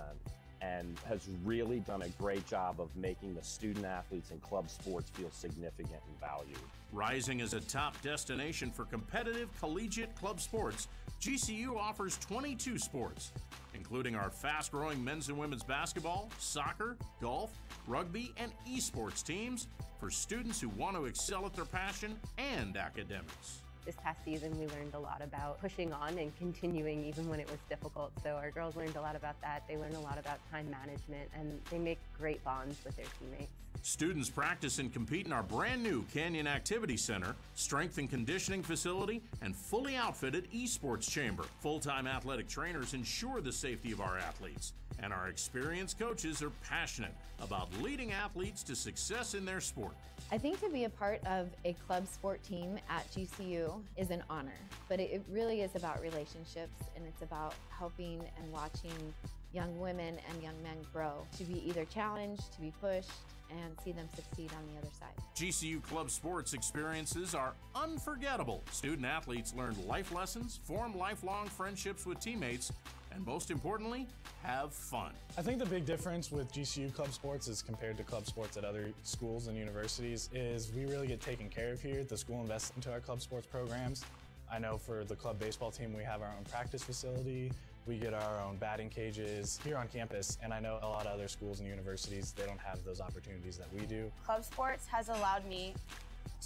and has really done a great job of making the student athletes in club sports feel significant and valued. Rising as a top destination for competitive collegiate club sports, GCU offers 22 sports, including our fast-growing men's and women's basketball, soccer, golf, rugby, and esports teams for students who want to excel at their passion and academics. This past season, we learned a lot about pushing on and continuing even when it was difficult. So our girls learned a lot about that. They learned a lot about time management, and they make great bonds with their teammates. Students practice and compete in our brand new Canyon Activity Center, strength and conditioning facility, and fully outfitted esports chamber. Full-time athletic trainers ensure the safety of our athletes, and our experienced coaches are passionate about leading athletes to success in their sport. I think to be a part of a club sport team at GCU is an honor, but it really is about relationships, and it's about helping and watching young women and young men grow, to be either challenged, to be pushed, and see them succeed on the other side. GCU club sports experiences are unforgettable. Student athletes learn life lessons, form lifelong friendships with teammates, and most importantly, have fun. I think the big difference with GCU club sports as compared to club sports at other schools and universities is we really get taken care of here. The school invests into our club sports programs. I know for the club baseball team, we have our own practice facility. We get our own batting cages here on campus, and I know a lot of other schools and universities, they don't have those opportunities that we do. Club sports has allowed me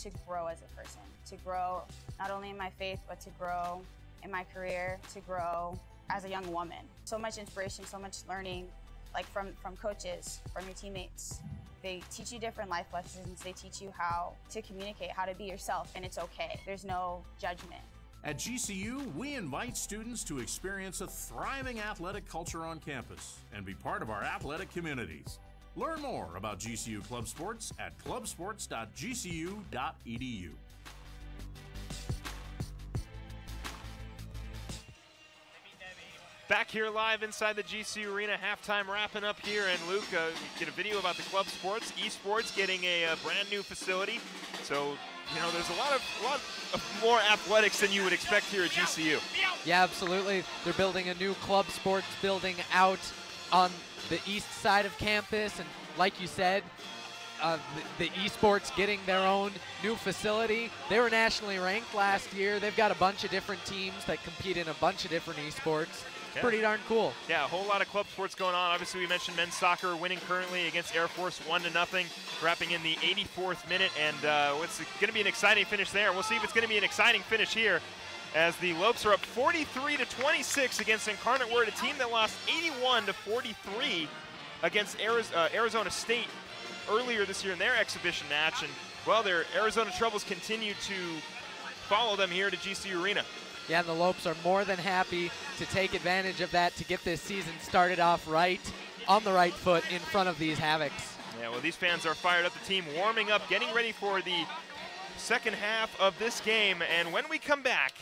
to grow as a person, to grow not only in my faith, but to grow in my career, to grow as a young woman. So much inspiration, so much learning, like from coaches, from your teammates. They teach you different life lessons. They teach you how to communicate, how to be yourself, and it's okay. There's no judgment. At GCU, we invite students to experience a thriving athletic culture on campus and be part of our athletic communities. Learn more about GCU Club Sports at clubsports.gcu.edu. Back here live inside the GCU Arena, halftime wrapping up here, and Luke, get a video about the club sports, esports getting a brand new facility. So, you know, there's a lot of more athletics than you would expect here at GCU. Yeah, absolutely. They're building a new club sports building out on the east side of campus, and like you said, the esports getting their own new facility. They were nationally ranked last year. They've got a bunch of different teams that compete in a bunch of different esports. Yeah. Pretty darn cool. Yeah, a whole lot of club sports going on. Obviously, we mentioned men's soccer winning currently against Air Force 1-0, wrapping in the 84th minute, and it's going to be an exciting finish there. We'll see if it's going to be an exciting finish here, as the Lopes are up 43-26 against Incarnate Word, a team that lost 81-43 against Arizona State earlier this year in their exhibition match, and well, their Arizona troubles continue to follow them here to GCU Arena. Yeah, and the Lopes are more than happy to take advantage of that to get this season started off right, on the right foot in front of these Havocs. Yeah, well, these fans are fired up. The team warming up, getting ready for the second half of this game. And when we come back,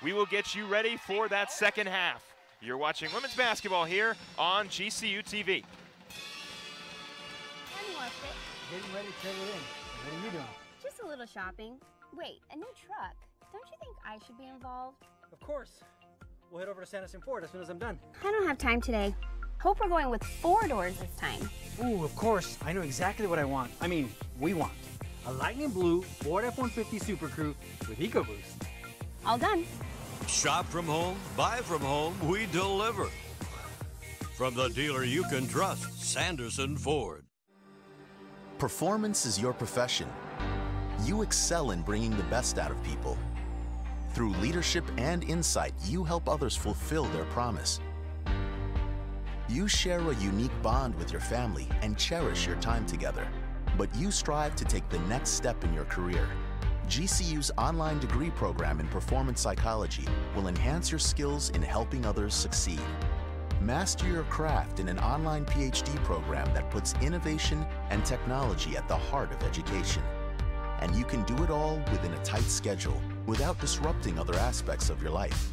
we will get you ready for that second half. You're watching women's basketball here on GCU TV. Getting ready to trade it in. What are you doing? Just a little shopping. Wait, a new truck. Don't you think I should be involved? Of course. We'll head over to Sanderson Ford as soon as I'm done. I don't have time today. Hope we're going with 4 doors this time. Ooh, of course. I know exactly what I want. I mean, we want. A lightning blue Ford F-150 Super Crew with EcoBoost. All done. Shop from home, buy from home, we deliver. From the dealer you can trust, Sanderson Ford. Performance is your profession. You excel in bringing the best out of people. Through leadership and insight, you help others fulfill their promise. You share a unique bond with your family and cherish your time together. But you strive to take the next step in your career. GCU's online degree program in performance psychology will enhance your skills in helping others succeed. Master your craft in an online PhD program that puts innovation and technology at the heart of education. And you can do it all within a tight schedule without disrupting other aspects of your life.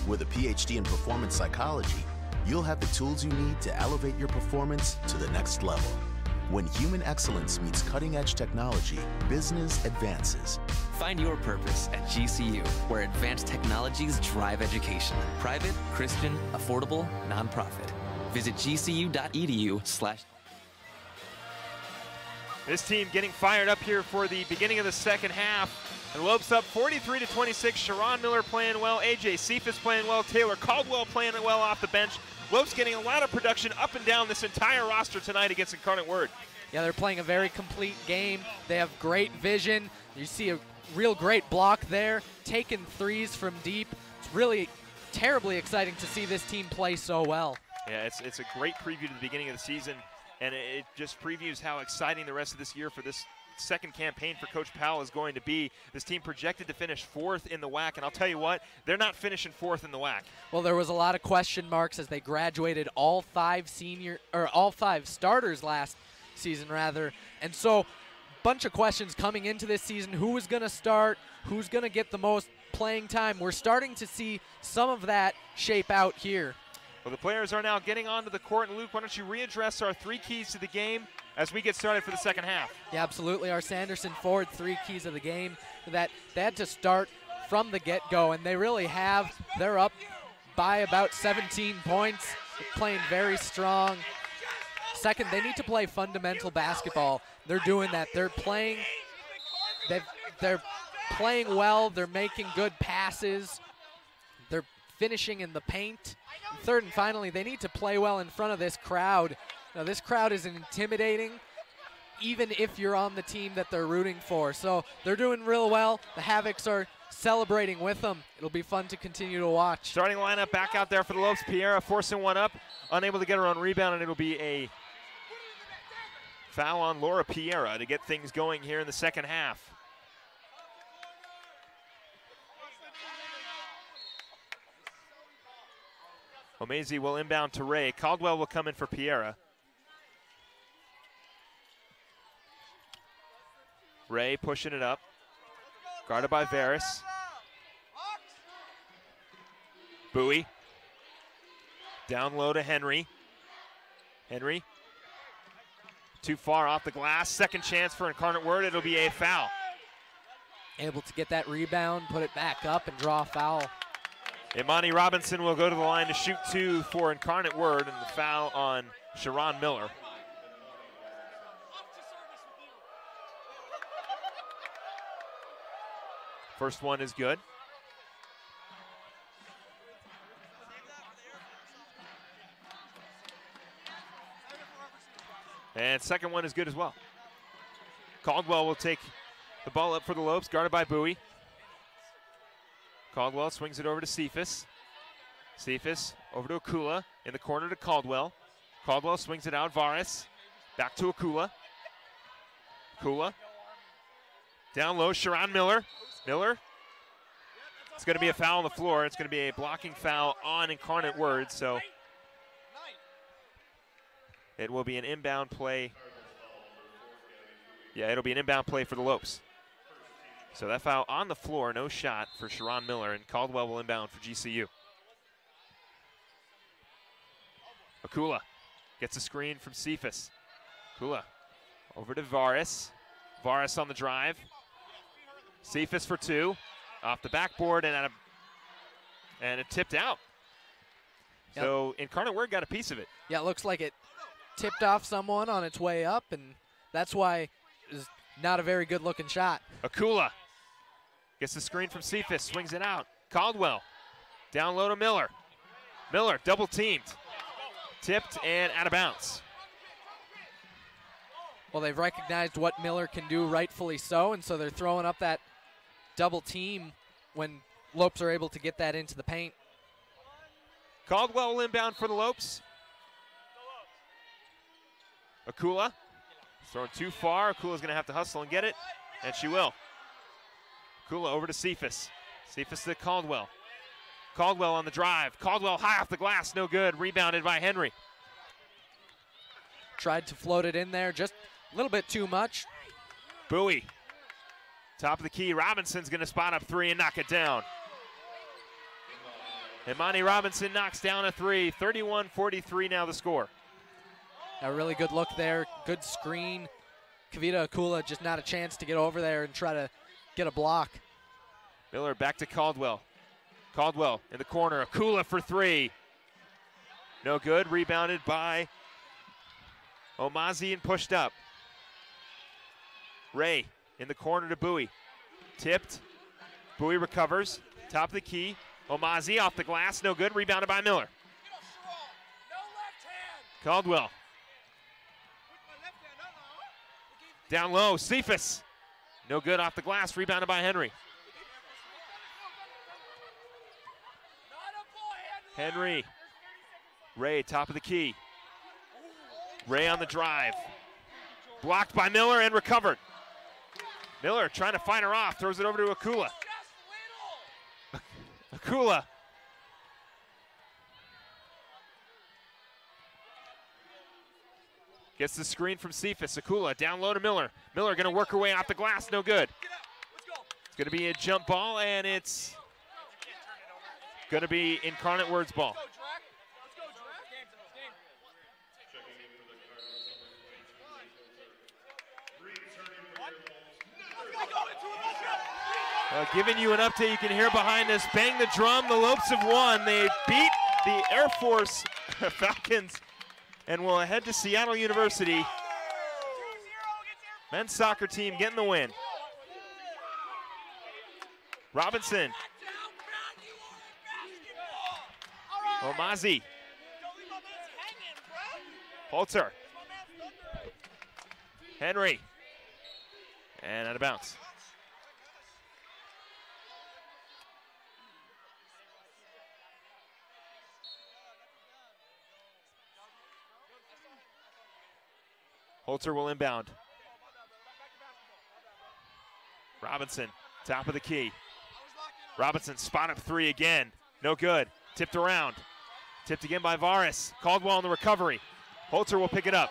With a PhD in performance psychology, you'll have the tools you need to elevate your performance to the next level. When human excellence meets cutting-edge technology, business advances. Find your purpose at GCU, where advanced technologies drive education. Private, Christian, affordable, nonprofit. Visit gcu.edu/. This team getting fired up here for the beginning of the second half. And Lopes up 43-26. Sharon Miller playing well. AJ Cephas playing well. Taylor Caldwell playing well off the bench. Lopes getting a lot of production up and down this entire roster tonight against Incarnate Word. Yeah, they're playing a very complete game. They have great vision. You see a real great block there, taking threes from deep. It's really terribly exciting to see this team play so well. Yeah, it's a great preview to the beginning of the season, and it just previews how exciting the rest of this year for this second campaign for Coach Powell is going to be. This team projected to finish 4th in the WAC, and I'll tell you what, they're not finishing 4th in the WAC. Well, there was a lot of question marks as they graduated all 5 starters last season, rather, and so bunch of questions coming into this season. Who is going to start? Who's going to get the most playing time? We're starting to see some of that shape out here. Well, the players are now getting onto the court. And Luke, why don't you readdress our 3 keys to the game as we get started for the second half? Yeah, absolutely. Our Sanderson forward 3 keys of the game that they had to start from the get-go, and they really have. They're up by about 17 points, playing very strong. Second, they need to play fundamental basketball. They're doing that. They're playing well. They're making good passes. They're finishing in the paint. And third and finally, they need to play well in front of this crowd. Now, this crowd is intimidating, even if you're on the team that they're rooting for. So they're doing real well. The Havocs are celebrating with them. It'll be fun to continue to watch. Starting lineup back out there for the Lopes. Piera forcing one up, unable to get her own rebound, and it'll be a foul on Laura Piera to get things going here in the second half. Omazi will inbound to Ray. Caldwell will come in for Piera. Ray pushing it up. Guarded by Varys. Bowie. Down low to Henry. Henry. Too far off the glass. Second chance for Incarnate Word. It'll be a foul. Able to get that rebound, put it back up, and draw a foul. Imani Robinson will go to the line to shoot 2 for Incarnate Word, and the foul on Sharon Miller. First one is good. And second one is good as well. Caldwell will take the ball up for the Lopes, guarded by Bowie. Caldwell swings it over to Cephas. Cephas over to Akula, in the corner to Caldwell. Caldwell swings it out, Varys. Back to Akula. Akula. Down low, Sharon Miller. Miller. It's going to be a foul on the floor. It's going to be a blocking foul on Incarnate Word, so it will be an inbound play. Yeah, it'll be an inbound play for the Lopes. So that foul on the floor, no shot for Sharon Miller, and Caldwell will inbound for GCU. Akula gets a screen from Cephas. Akula over to Varys. Varys on the drive. Cephas for 2. Off the backboard and it tipped out. Yep. So Incarnate Word got a piece of it. Yeah, it looks like it tipped off someone on its way up, and that's why it's not a very good-looking shot. Akula gets the screen from Cephas, swings it out. Caldwell down low to Miller. Miller double teamed. Tipped and out of bounds. Well, they've recognized what Miller can do, rightfully so, and so they're throwing up that double team when Lopes are able to get that into the paint. Caldwell will inbound for the Lopes. Akula throwing too far. Akula's going to have to hustle and get it, and she will. Akula over to Cephas. Cephas to Caldwell. Caldwell on the drive. Caldwell high off the glass, no good. Rebounded by Henry. Tried to float it in there, just a little bit too much. Bowie. Top of the key. Robinson's going to spot up 3 and knock it down. Imani Robinson knocks down a 3. 31-43 now the score. A really good look there. Good screen. Kavita Akula just not a chance to get over there and try to get a block. Miller back to Caldwell. Caldwell in the corner. Akula for 3. No good. Rebounded by Omazi and pushed up. Ray in the corner to Bowie. Tipped. Bowie recovers. Top of the key. Omazi off the glass. No good. Rebounded by Miller. Caldwell. Down low. Cephas. No good off the glass, rebounded by Henry. Henry. Ray, top of the key. Ray on the drive. Blocked by Miller and recovered. Miller trying to fight her off, throws it over to Akula. Akula. Gets the screen from Cephas. Akula down low to Miller. Miller going to work her way off the glass, no good. It's going to be a jump ball, and it's going to be Incarnate Word's ball. Giving you an update, you can hear behind us, bang the drum, the Lopes have won. They beat the Air Force Falcons and will head to Seattle University. Men's soccer team getting the win. Robinson. Omazi. Holzer. Henry. And out of bounds. Holzer will inbound. Robinson, top of the key. Robinson, spot up three again. No good. Tipped around. Tipped again by Varis. Caldwell in the recovery. Holzer will pick it up.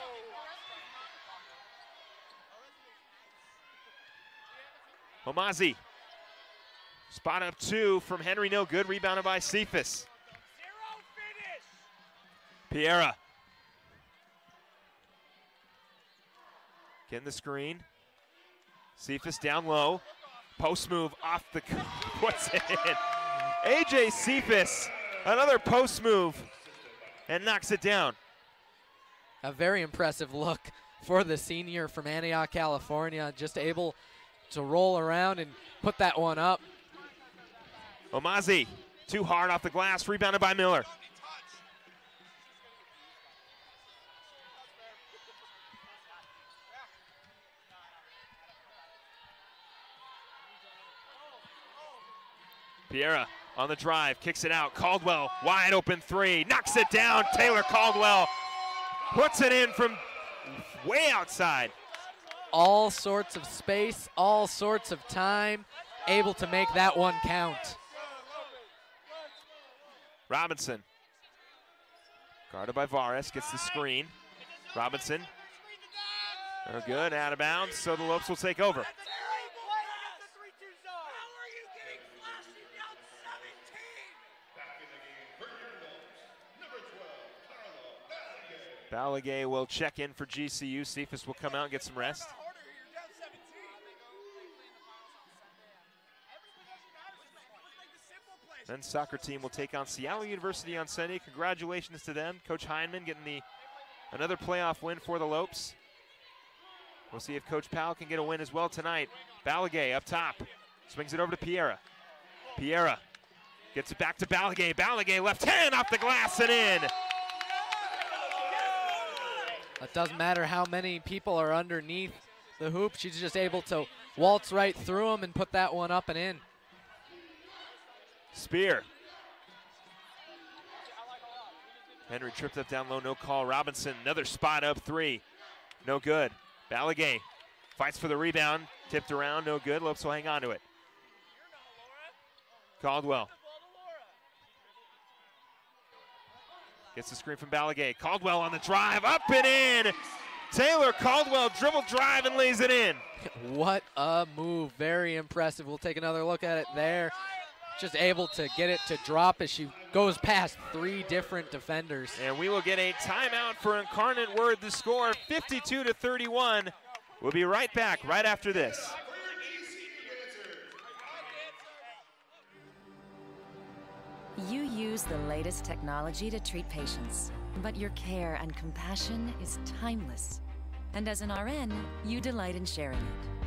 Omazi. Spot up two from Henry, no good. Rebounded by Cephas. Piera. Getting the screen. Cephas down low. Post move off the, puts it in. AJ Cephas, another post move, and knocks it down. A very impressive look for the senior from Antioch, California. Just able to roll around and put that one up. Omazi, too hard off the glass, rebounded by Miller. Piera on the drive, kicks it out. Caldwell, wide open three, knocks it down. Taylor Caldwell puts it in from way outside. All sorts of space, all sorts of time, able to make that one count. Robinson, guarded by Vares, gets the screen. Robinson, they're good, out of bounds, so the Lopes will take over. Balagay will check in for GCU. Cephas will come out and get some rest. Men's soccer team will take on Seattle University on Sunday. Congratulations to them. Coach Heineman getting another playoff win for the Lopes. We'll see if Coach Powell can get a win as well tonight. Balagay up top. Swings it over to Piera. Piera gets it back to Balagay. Balagay left hand off the glass and in. It doesn't matter how many people are underneath the hoop. She's just able to waltz right through them and put that one up and in. Spear. Henry tripped up down low, no call. Robinson, another spot up three. No good. Balagay fights for the rebound. Tipped around, no good. Lopes will hang on to it. Caldwell. Gets the screen from Balagay. Caldwell on the drive, up and in. Taylor Caldwell dribble drive and lays it in. What a move, very impressive. We'll take another look at it there. Just able to get it to drop as she goes past three different defenders. And we will get a timeout for Incarnate Word. The score 52-31. We'll be right back right after this. You use the latest technology to treat patients, but your care and compassion is timeless. And as an RN, you delight in sharing it.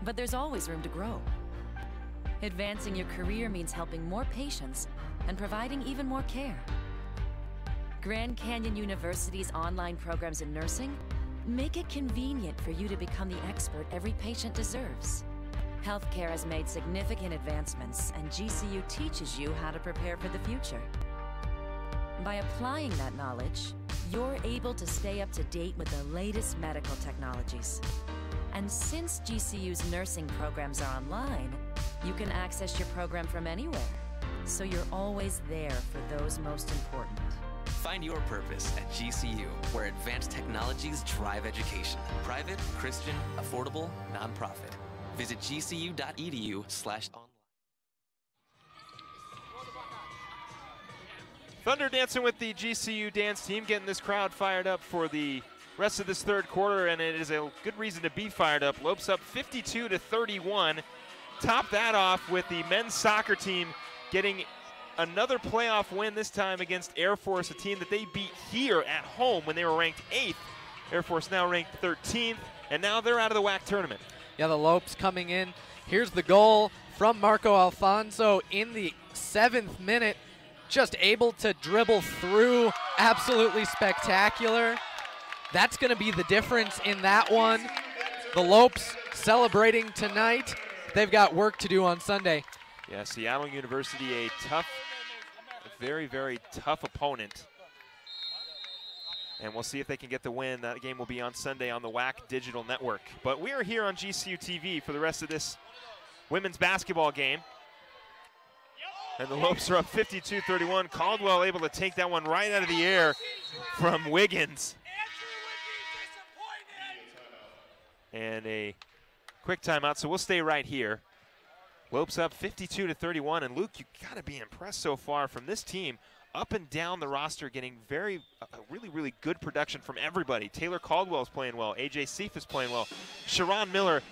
But there's always room to grow. Advancing your career means helping more patients and providing even more care. Grand Canyon University's online programs in nursing make it convenient for you to become the expert every patient deserves. Healthcare has made significant advancements, and GCU teaches you how to prepare for the future. By applying that knowledge, you're able to stay up to date with the latest medical technologies. And since GCU's nursing programs are online, you can access your program from anywhere, so you're always there for those most important. Find your purpose at GCU, where advanced technologies drive education. Private, Christian, affordable, nonprofit. Visit gcu.edu/online. Thunder dancing with the GCU dance team, getting this crowd fired up for the rest of this third quarter, and it is a good reason to be fired up. Lopes up 52-31. Top that off with the men's soccer team getting another playoff win, this time against Air Force, a team that they beat here at home when they were ranked 8th. Air Force now ranked 13th, and now they're out of the WAC tournament. Yeah, the Lopes coming in. Here's the goal from Marco Alfonso in the 7th minute. Just able to dribble through. Absolutely spectacular. That's going to be the difference in that one. The Lopes celebrating tonight. They've got work to do on Sunday. Yeah, Seattle University, a tough, very, very tough opponent. And we'll see if they can get the win. That game will be on Sunday on the WAC Digital Network. But we are here on GCU TV for the rest of this women's basketball game. And the Lopes are up 52-31. Caldwell able to take that one right out of the air from Wiggins. And a quick timeout, so we'll stay right here. Lopes up 52-31, and Luke, you gotta be impressed so far from this team. Up and down the roster, getting really, really good production from everybody. Taylor Caldwell is playing well. AJ Seif is playing well. Sharon Miller,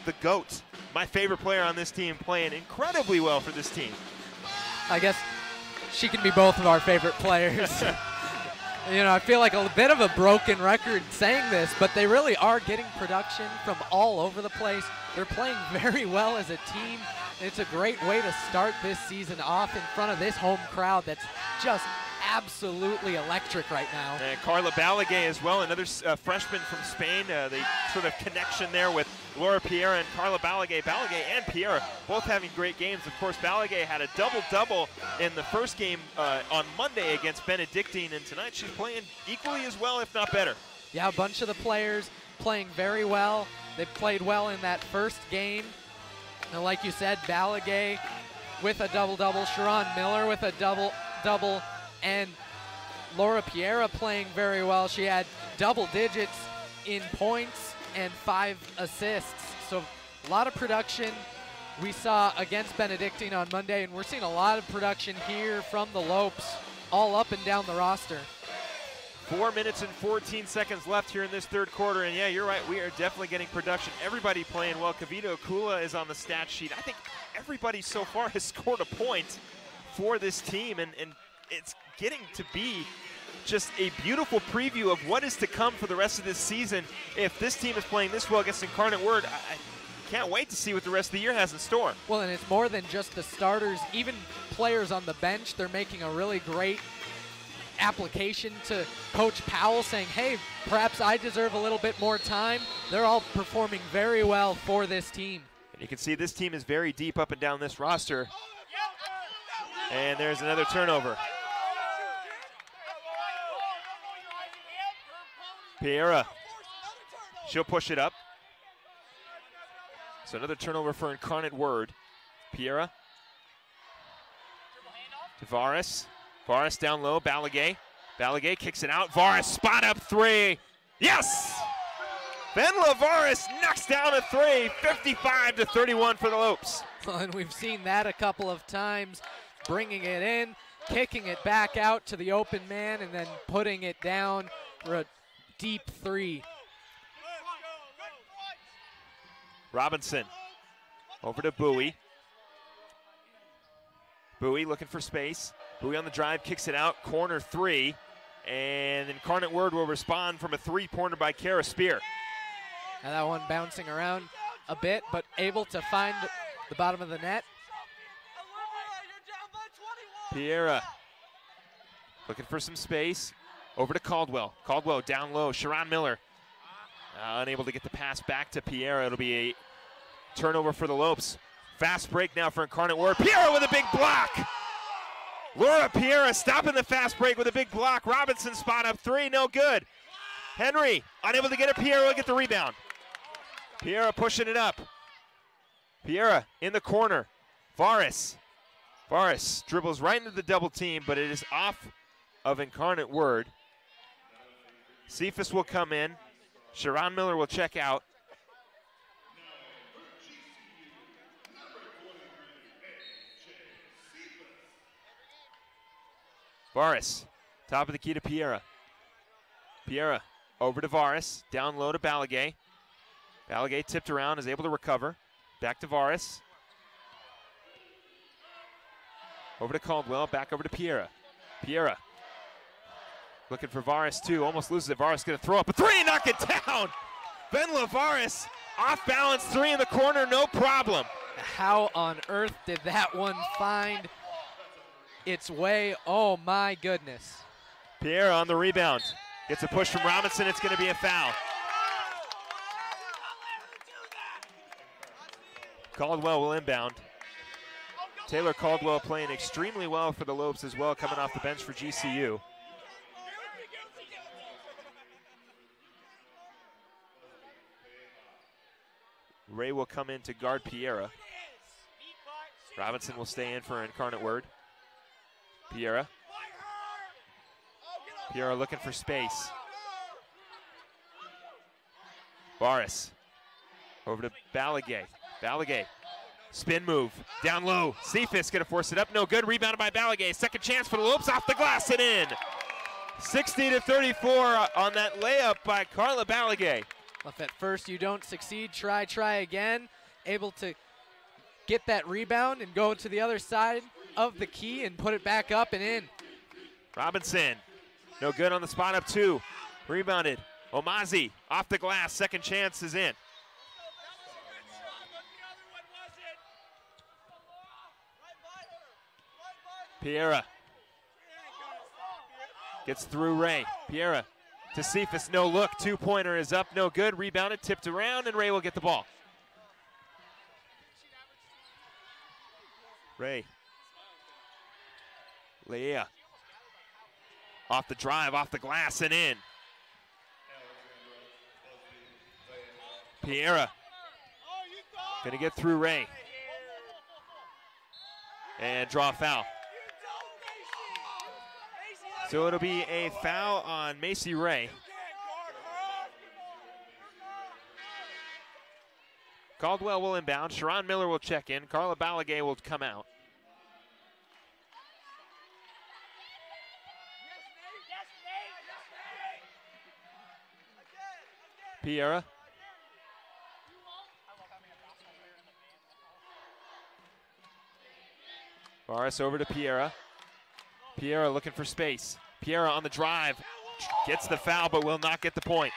the GOAT, my favorite player on this team, playing incredibly well for this team. I guess she can be both of our favorite players. You know, I feel like a bit of a broken record saying this, but they really are getting production from all over the place. They're playing very well as a team. It's a great way to start this season off in front of this home crowd that's just absolutely electric right now. And Carla Balaguer as well, another freshman from Spain. The sort of connection there with Laura Piera and Carla Balaguer. Balaguer and Piera both having great games. Of course, Balaguer had a double-double in the first game on Monday against Benedictine, and tonight she's playing equally as well, if not better. Yeah, a bunch of the players playing very well. They played well in that first game. And like you said, Balaguer with a double-double, Sharon Miller with a double-double, and Laura Piera playing very well. She had double digits in points and 5 assists. So a lot of production we saw against Benedictine on Monday, and we're seeing a lot of production here from the Lopes all up and down the roster. 4 minutes and 14 seconds left here in this third quarter, and yeah, you're right, we are definitely getting production. Everybody playing well. Kavita Kula is on the stat sheet. I think everybody so far has scored a point for this team, and it's getting to be just a beautiful preview of what is to come for the rest of this season. If this team is playing this well against Incarnate Word, I can't wait to see what the rest of the year has in store. Well, and it's more than just the starters, even players on the bench. They're making a really great application to Coach Powell, saying, hey, perhaps I deserve a little bit more time. They're all performing very well for this team. And you can see this team is very deep up and down this roster. And there's another turnover. Piera, she'll push it up. So another turnover for Incarnate Word. Piera. To Varis. Varis down low, Balaguer. Balaguer kicks it out. Varis, spot up 3. Yes! Venla Varis knocks down a 3, 55-31 for the Lopes. And we've seen that a couple of times, bringing it in, kicking it back out to the open man, and then putting it down for a deep 3. Robinson over to Bowie. Bowie looking for space. Bowie on the drive, kicks it out, corner 3. And Incarnate Word will respond from a 3-pointer by Kara Spear. And that one bouncing around a bit, but able to find the bottom of the net. Piera looking for some space. Over to Caldwell. Caldwell down low. Sharon Miller unable to get the pass back to Piera. It'll be a turnover for the Lopes. Fast break now for Incarnate Word. Piera with a big block. Laura Piera stopping the fast break with a big block. Robinson spot up three, no good. Henry unable to get it. Piera will get the rebound. Piera pushing it up. Piera in the corner. Varis dribbles right into the double team, but it is off of Incarnate Word. Cephas will come in. Sharon Miller will check out. Varis, top of the key to Piera. Piera over to Varis, down low to Balagay. Balagay tipped around, is able to recover. Back to Varis. Over to Caldwell, back over to Piera. Piera looking for Varis too, almost loses it. Varis gonna throw up a three, knock it down. Ben Lavaris, off balance three in the corner, no problem. How on earth did that one find its way? Oh my goodness. Piera on the rebound. Gets a push from Robinson, it's gonna be a foul. Caldwell will inbound. Taylor Caldwell playing extremely well for the Lopes as well, coming off the bench for GCU. Ray will come in to guard Piera. Robinson will stay in for Incarnate Word. Piera looking for space. Varis over to Balagay. Balagay, spin move, down low. Cephas gonna force it up, no good. Rebounded by Balagay. Second chance for the Lopes, off the glass and in. 60-34 on that layup by Carla Balagay. If at first you don't succeed, try again. Able to get that rebound and go to the other side of the key and put it back up and in. Robinson, no good on the spot up two. Rebounded. Omazi off the glass, second chance is in. Piera gets through Ray. Piera to Cephas, no look. Two-pointer is up, no good. Rebounded, tipped around, and Ray will get the ball. Ray. Leia. Off the drive, off the glass, and in. Piera. Gonna get through Ray. And draw a foul. So it'll be a foul on Macy Ray. Caldwell will inbound. Sharon Miller will check in. Carla Balagay will come out. Piera. Varis over to Piera. Piera looking for space. Piera on the drive. Gets the foul, but will not get the point.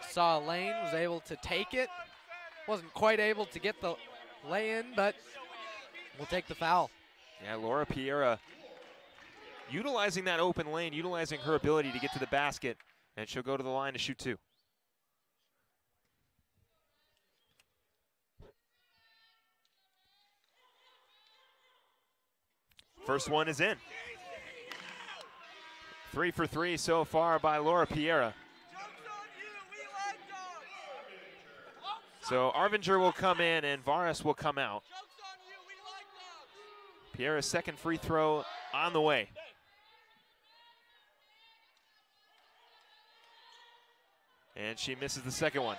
Saw a lane, was able to take it. Wasn't quite able to get the lay in, but we'll take the foul. Yeah, Laura Piera utilizing that open lane, utilizing her ability to get to the basket, and she'll go to the line to shoot two. First one is in. 3 for 3 so far by Laura Piera. So Arvinger will come in and Varis will come out. Piera's second free throw on the way. And she misses the second one.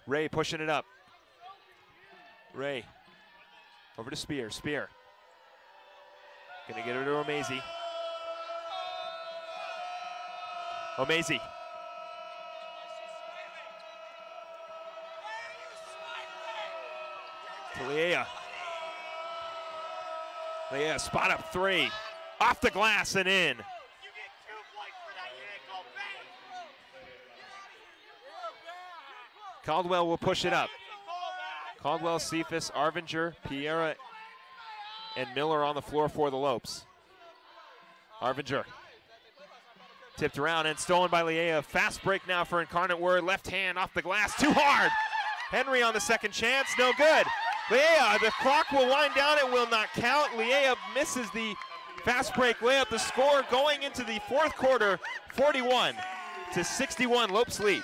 Ray pushing it up. Ray over to Spear. Spear. Gonna get her to Omazi. Omazi. To Leia. Leia, spot up three. Off the glass and in. Caldwell will push it up. Caldwell, Cephas, Arvinger, Piera, and Miller on the floor for the Lopes. Arvinger. Tipped around and stolen by Liea. Fast break now for Incarnate Word. Left hand off the glass, too hard. Henry on the second chance, no good. Liea, the clock will wind down, it will not count. Liea misses the fast break layup. The score going into the fourth quarter, 41-61, Lopes lead.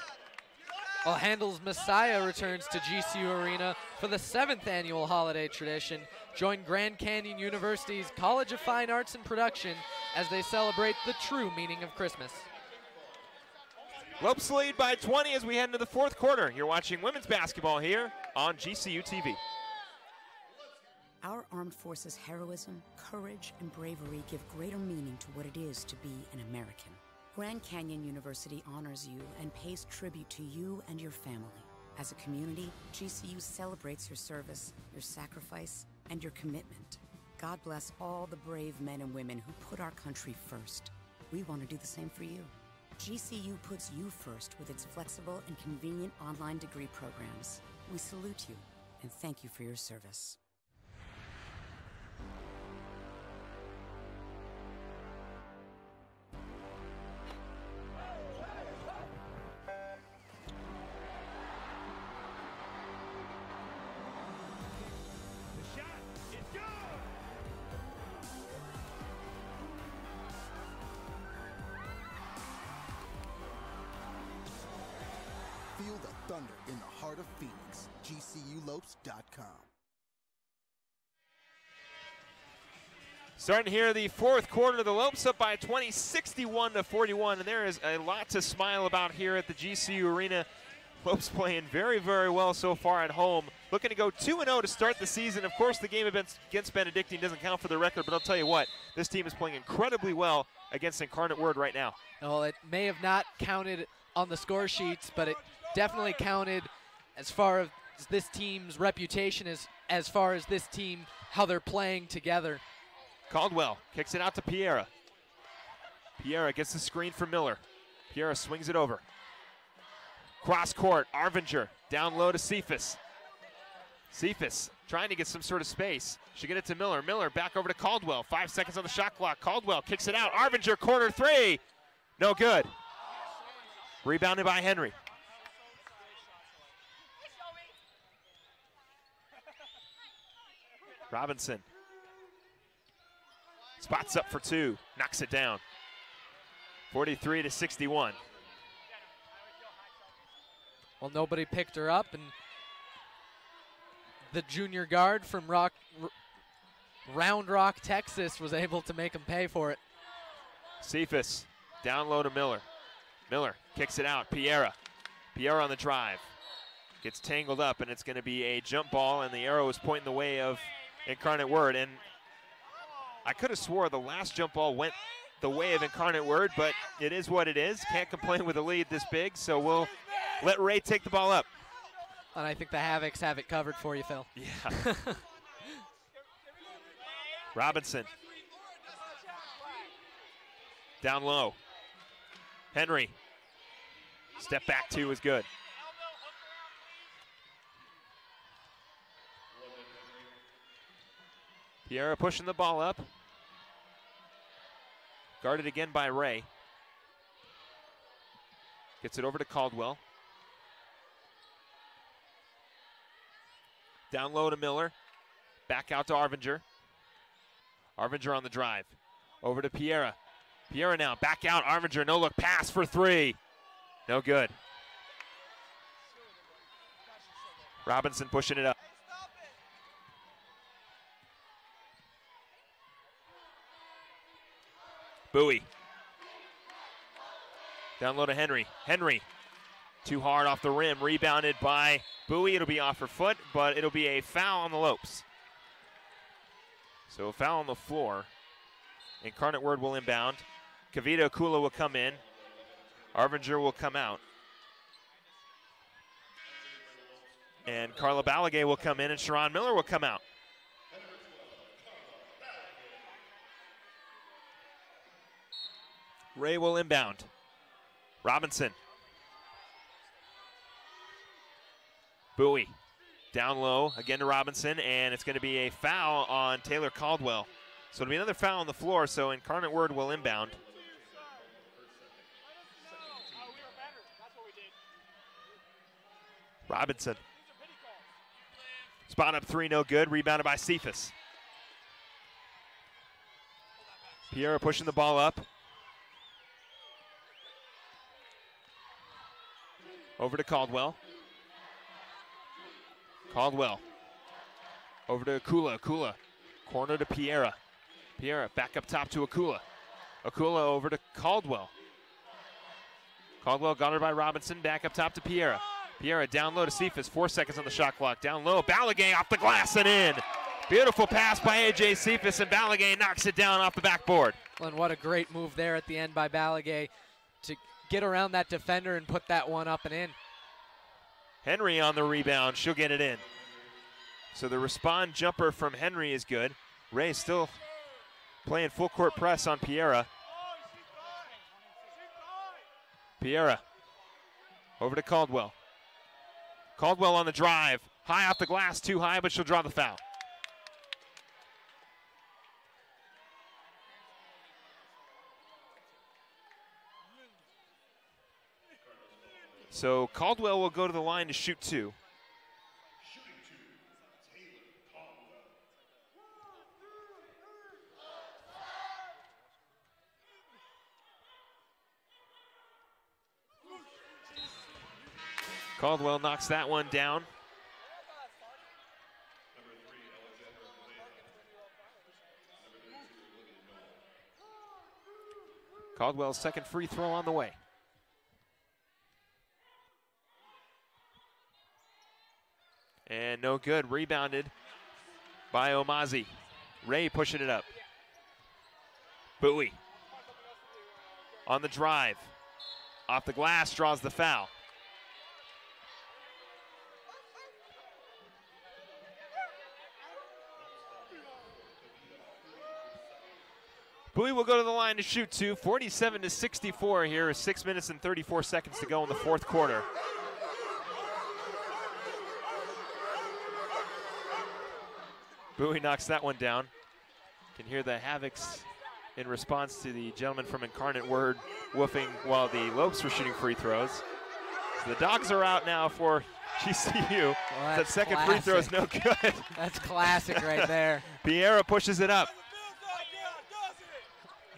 Well, Handel's Messiah returns to GCU Arena for the 7th annual holiday tradition. Join Grand Canyon University's College of Fine Arts and Production as they celebrate the true meaning of Christmas. Lopes lead by 20 as we head into the fourth quarter. You're watching women's basketball here on GCU TV. Our armed forces' heroism, courage, and bravery give greater meaning to what it is to be an American. Grand Canyon University honors you and pays tribute to you and your family. As a community, GCU celebrates your service, your sacrifice, and your commitment. God bless all the brave men and women who put our country first. We want to do the same for you. GCU puts you first with its flexible and convenient online degree programs. We salute you and thank you for your service. Feel the thunder in the heart of Phoenix. GCULopes.com. Starting here the fourth quarter, the Lopes up by 20, 61-41, and there is a lot to smile about here at the GCU Arena. Lopes playing very, very well so far at home. Looking to go 2-0 to start the season. Of course, the game against Benedictine doesn't count for the record, but I'll tell you what, this team is playing incredibly well against Incarnate Word right now. Well, it may have not counted on the score sheets, but it definitely counted as far as this team's reputation, as far as this team, how they're playing together. Caldwell kicks it out to Piera. Piera gets the screen for Miller. Piera swings it over. Cross court, Arvinger down low to Cephas. Cephas trying to get some sort of space. Should get it to Miller. Miller back over to Caldwell. 5 seconds on the shot clock. Caldwell kicks it out. Arvinger, corner three. No good. Rebounded by Henry. Robinson. Spots up for two. Knocks it down. 43-61. Well, nobody picked her up, and the junior guard from Round Rock, Texas was able to make him pay for it. Cephas down low to Miller. Miller kicks it out. Piera. Piera on the drive. Gets tangled up, and it's going to be a jump ball, and the arrow is pointing the way of Incarnate Word. And I could have swore the last jump ball went the way of Incarnate Word, but it is what it is. Can't complain with a lead this big, so we'll let Ray take the ball up. And I think the Havocs have it covered for you, Phil. Yeah. Robinson. Down low. Henry. Step back two is good. Piera pushing the ball up. Guarded again by Ray. Gets it over to Caldwell. Down low to Miller. Back out to Arvinger. Arvinger on the drive. Over to Piera. Piera now back out. Arvinger, no look pass for three. No good. Robinson pushing it up. Bowie. Down low to Henry. Henry. Too hard off the rim. Rebounded by Bowie. It'll be off her foot, but it'll be a foul on the Lopes. So a foul on the floor. Incarnate Word will inbound. Kavita Akula will come in. Arvinger will come out. And Carla Balagay will come in, and Sharon Miller will come out. Ray will inbound. Robinson. Bowie. Down low, again to Robinson, and it's going to be a foul on Taylor Caldwell. So it'll be another foul on the floor, so Incarnate Word will inbound. Robinson. Spot up three, no good. Rebounded by Cephas. Piera pushing the ball up. Over to Caldwell. Caldwell. Over to Akula. Akula. Corner to Piera. Piera back up top to Akula. Akula over to Caldwell. Caldwell got her by Robinson. Back up top to Piera. Piera down low to Cephas. 4 seconds on the shot clock. Down low. Balaguer off the glass and in. Beautiful pass by A.J. Cephas, and Balaguer knocks it down off the backboard. And what a great move there at the end by Balaguer to get around that defender and put that one up and in. Henry on the rebound. She'll get it in. So the respond jumper from Henry is good. Ray still playing full court press on Piera. Piera over to Caldwell. Caldwell on the drive. High off the glass, too high, but she'll draw the foul. So Caldwell will go to the line to shoot two. Caldwell knocks that one down. Caldwell's second free throw on the way. And no good. Rebounded by Omazi. Ray pushing it up. Bowie on the drive. Off the glass, draws the foul. Bowie will go to the line to shoot two. 47-64 here. 6 minutes and 34 seconds to go in the fourth quarter. Bowie knocks that one down. Can hear the Havocs in response to the gentleman from Incarnate Word woofing while the Lopes were shooting free throws. So the Dogs are out now for GCU. Well, that second free throw is no good. That's classic right there. Piera pushes it up.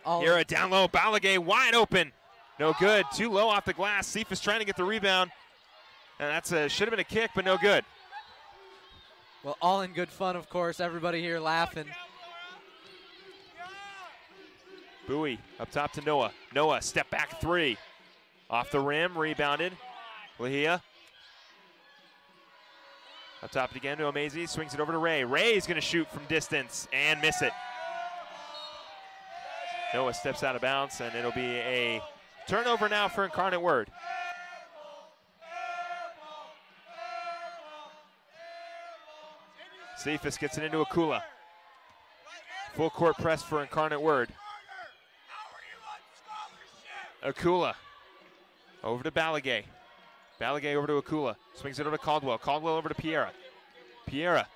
Piera down low. Balaguer wide open. No good. Too low off the glass. Cephas trying to get the rebound. And that's should have been a kick, but no good. Well, all in good fun, of course. Everybody here laughing. Bowie up top to Noah. Noah, step back three. Off the rim, rebounded. Lahia. Up top again to Omazi, swings it over to Ray. Ray's gonna shoot from distance and miss it. Noah steps out of bounds, and it'll be a turnover now for Incarnate Word. Cephas gets it into Akula. Full court press for Incarnate Word. Akula over to Balaguer. Balaguer over to Akula. Swings it over to Caldwell. Caldwell over to Piera. Piera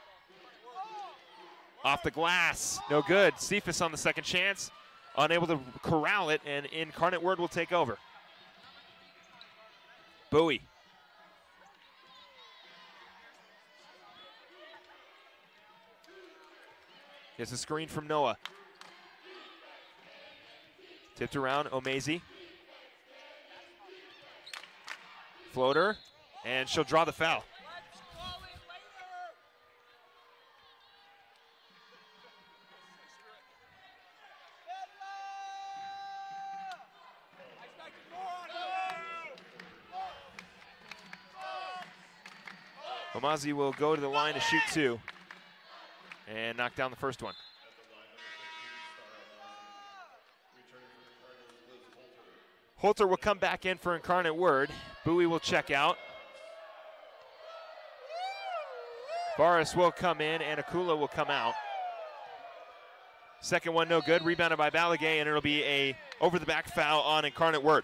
off the glass. No good. Cephas on the second chance. Unable to corral it, and Incarnate Word will take over. Bowie. Gets a screen from Noah. Tipped around, Omazi. Floater, and she'll draw the foul. Omazi will go to the line to shoot two and knock down the first one. Holter will come back in for Incarnate Word. Bowie will check out. Varus will come in, and Akula will come out. Second one no good, rebounded by Balaguer, and it'll be a over-the-back foul on Incarnate Word.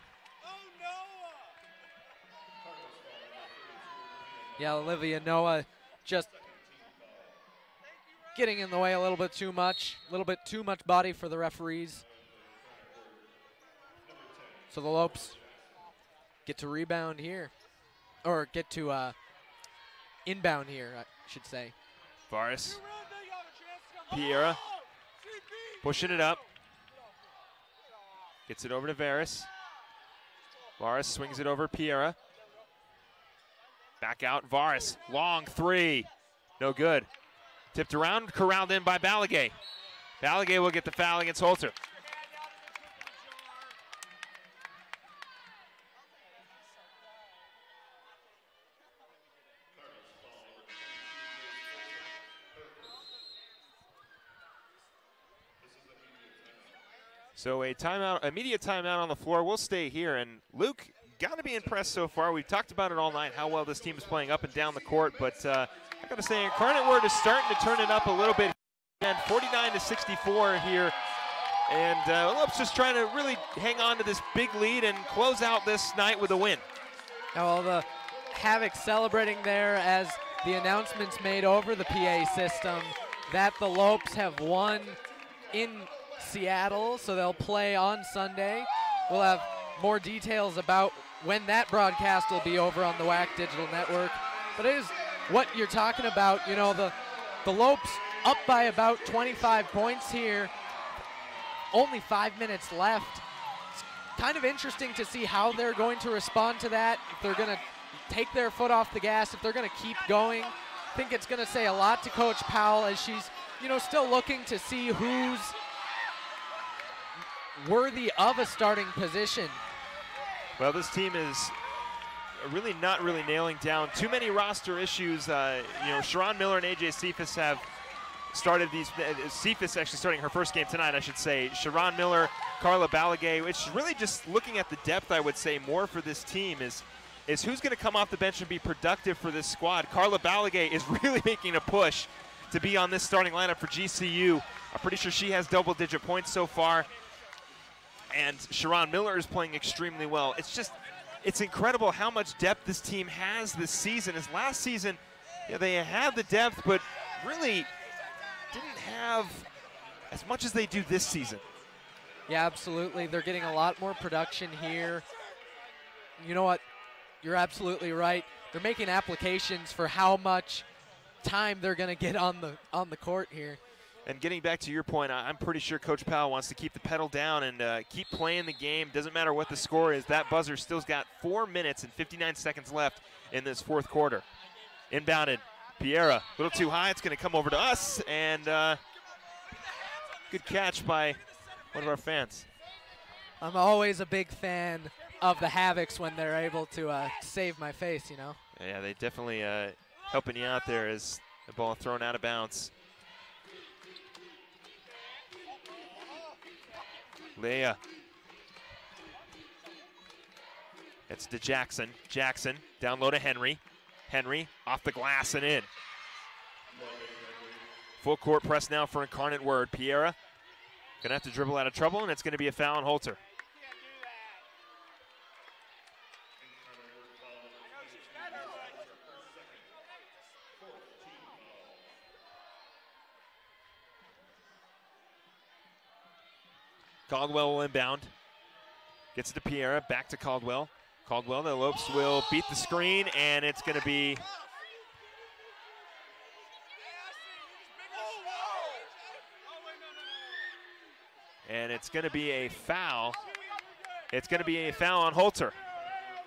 Yeah, Olivia Noah just getting in the way a little bit too much body for the referees. So the Lopes get to rebound here, or get to inbound here, I should say. Varus. Piera pushing it up. Gets it over to Varus. Varus swings it over Piera. Back out, Varus. Long three. No good. Tipped around, corralled in by Balagay. Balagay will get the foul against Holter. So a timeout, immediate timeout on the floor. We'll stay here. And Luke, got to be impressed so far. We've talked about it all night, how well this team is playing up and down the court. But I got to say, Incarnate Word is starting to turn it up a little bit. And 49-64 here. And Lopes just trying to really hang on to this big lead and close out this night with a win. Now, the Havoc celebrating there as the announcements made over the PA system that the Lopes have won in Seattle, so they'll play on Sunday. We'll have more details about when that broadcast will be over on the WAC Digital Network. But it is what you're talking about, you know, the Lopes up by about 25 points here. Only 5 minutes left. It's kind of interesting to see how they're going to respond to that, if they're going to take their foot off the gas, if they're going to keep going. I think it's going to say a lot to Coach Powell as she's, you know, still looking to see who's worthy of a starting position. Well, this team is really not nailing down too many roster issues. You know, Sharon Miller and AJ Cephas have started these. Cephas actually starting her first game tonight, I should say. Sharon Miller, Carla Balagay. It's really just looking at the depth, I would say, more for this team is who's going to come off the bench and be productive for this squad. Carla Balagay is really making a push to be on this starting lineup for GCU. I'm pretty sure she has double-digit points so far. And Sharon Miller is playing extremely well. It's incredible how much depth this team has this season. As last season, yeah, they had the depth, but really didn't have as much as they do this season. Yeah, absolutely. They're getting a lot more production here. You know what? You're absolutely right. They're making applications for how much time they're going to get on the court here. And getting back to your point, I'm pretty sure Coach Powell wants to keep the pedal down and keep playing the game. Doesn't matter what the score is. That buzzer still's got 4 minutes and 59 seconds left in this fourth quarter. Inbounded, Piera, a little too high. It's going to come over to us, and good catch by one of our fans. I'm always a big fan of the Havocs when they're able to save my face, you know. Yeah, they definitely helping you out there as the ball thrown out of bounds. Leah. It's to Jackson. Jackson down low to Henry. Henry off the glass and in. Full court press now for Incarnate Word. Piera gonna have to dribble out of trouble, and it's gonna be a foul on Holter. Caldwell will inbound. Gets it to Piera, back to Caldwell. Caldwell, the Lopes will beat the screen, and it's going to be a foul. It's going to be a foul on Holter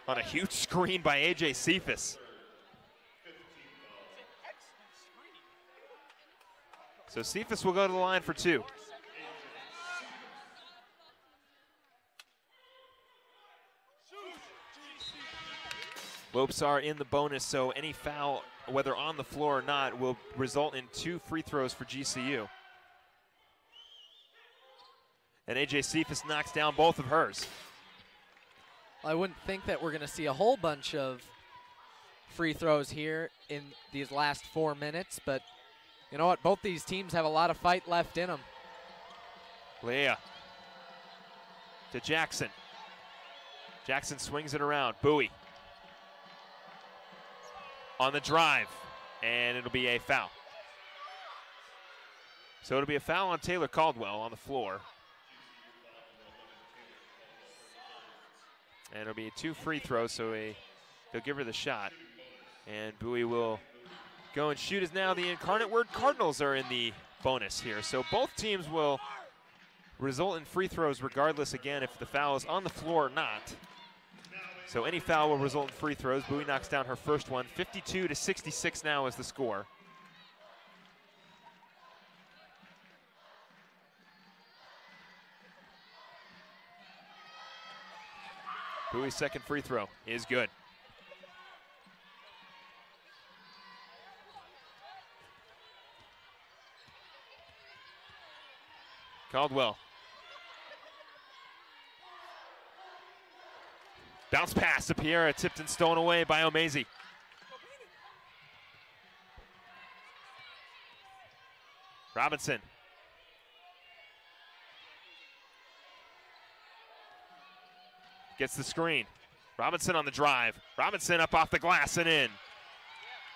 on a huge screen by AJ Cephas. So Cephas will go to the line for two. Lopes are in the bonus, so any foul, whether on the floor or not, will result in 2 free throws for GCU. And AJ Cephas knocks down both of hers. I wouldn't think that we're going to see a whole bunch of free throws here in these last 4 minutes, but you know what? Both these teams have a lot of fight left in them. Leah to Jackson. Jackson swings it around. Bowie on the drive, and it'll be a foul. So it'll be a foul on Taylor Caldwell on the floor. And it'll be 2 free throws, so they'll give her the shot. And Bowie will Go and shoot is now the Incarnate Word Cardinals are in the bonus here. So both teams will result in free throws regardless, again, if the foul is on the floor or not. So any foul will result in free throws. Bowie knocks down her first one. 52-66 now is the score. Bowie's second free throw is good. Caldwell. Bounce pass to Piera, tipped and stolen away by O'Mazey. Robinson. Gets the screen. Robinson on the drive. Robinson up off the glass and in.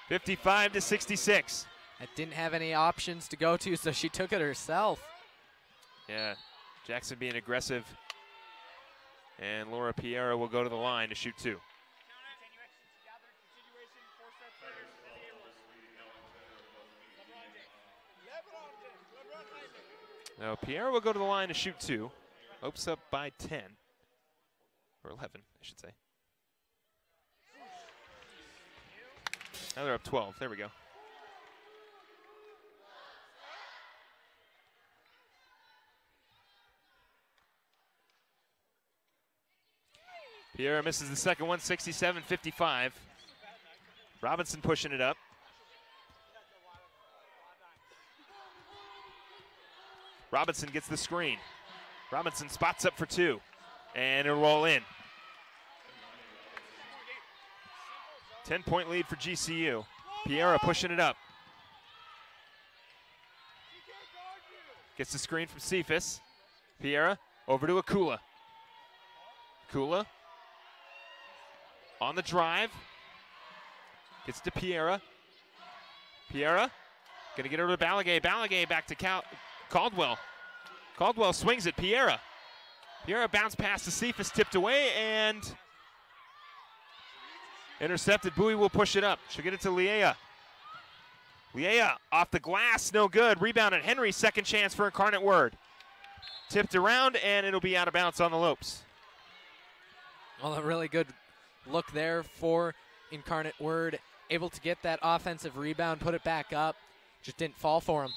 55-66. I didn't have any options to go to, so she took it herself. Yeah, Jackson being aggressive. And Laura Piera will go to the line to shoot two. Now Piera will go to the line to shoot two. Lopes up by 10. Or 11, I should say. Now they're up 12. There we go. Piera misses the second one, 67-55. Robinson pushing it up. Robinson gets the screen. Robinson spots up for two, and it'll roll in. 10-point lead for GCU. Piera pushing it up. Gets the screen from Cephas. Piera over to Akula. Akula on the drive. Gets to Piera. Piera gonna get over to Balagay. Balagay back to Caldwell. Caldwell swings it. Piera. Piera bounced past to Cephas, tipped away, and intercepted. Bowie will push it up. She'll get it to Liea. Liea off the glass, no good. Rebounded Henry, second chance for Incarnate Word. Tipped around, and it'll be out of bounds on the Lopes. Well, a really good look there for Incarnate Word. Able to get that offensive rebound, put it back up. Just didn't fall for him.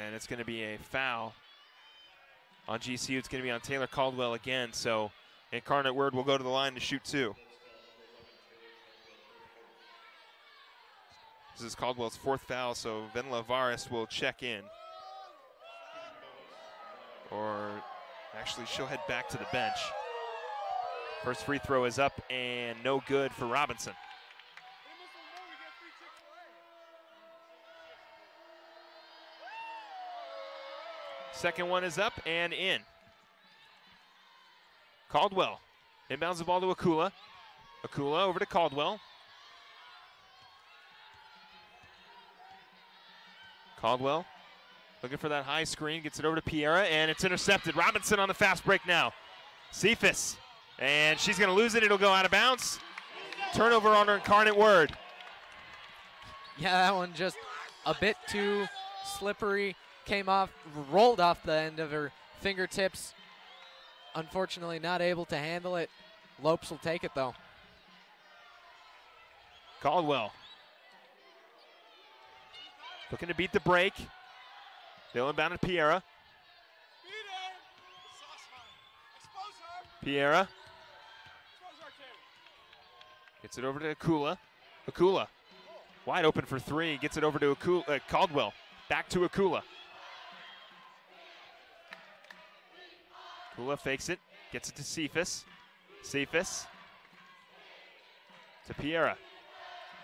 And it's going to be a foul on GCU. It's going to be on Taylor Caldwell again. So Incarnate Word will go to the line to shoot two. This is Caldwell's fourth foul, so Venla Varis will check in. Or actually, she'll head back to the bench. First free throw is up and no good for Robinson. Second one is up and in. Caldwell inbounds the ball to Akula. Akula over to Caldwell. Caldwell looking for that high screen, gets it over to Piera, and it's intercepted. Robinson on the fast break now. Cephas, and she's going to lose it. It'll go out of bounds. Turnover on her Incarnate Word. Yeah, that one just a bit too slippery. Came off, rolled off the end of her fingertips. Unfortunately, not able to handle it. Lopes will take it, though. Caldwell looking to beat the break. They'll inbound at Piera. Piera gets it over to Akula. Akula wide open for three. Gets it over to Caldwell. Back to Akula. Akula fakes it. Gets it to Cephas. Cephas to Piera.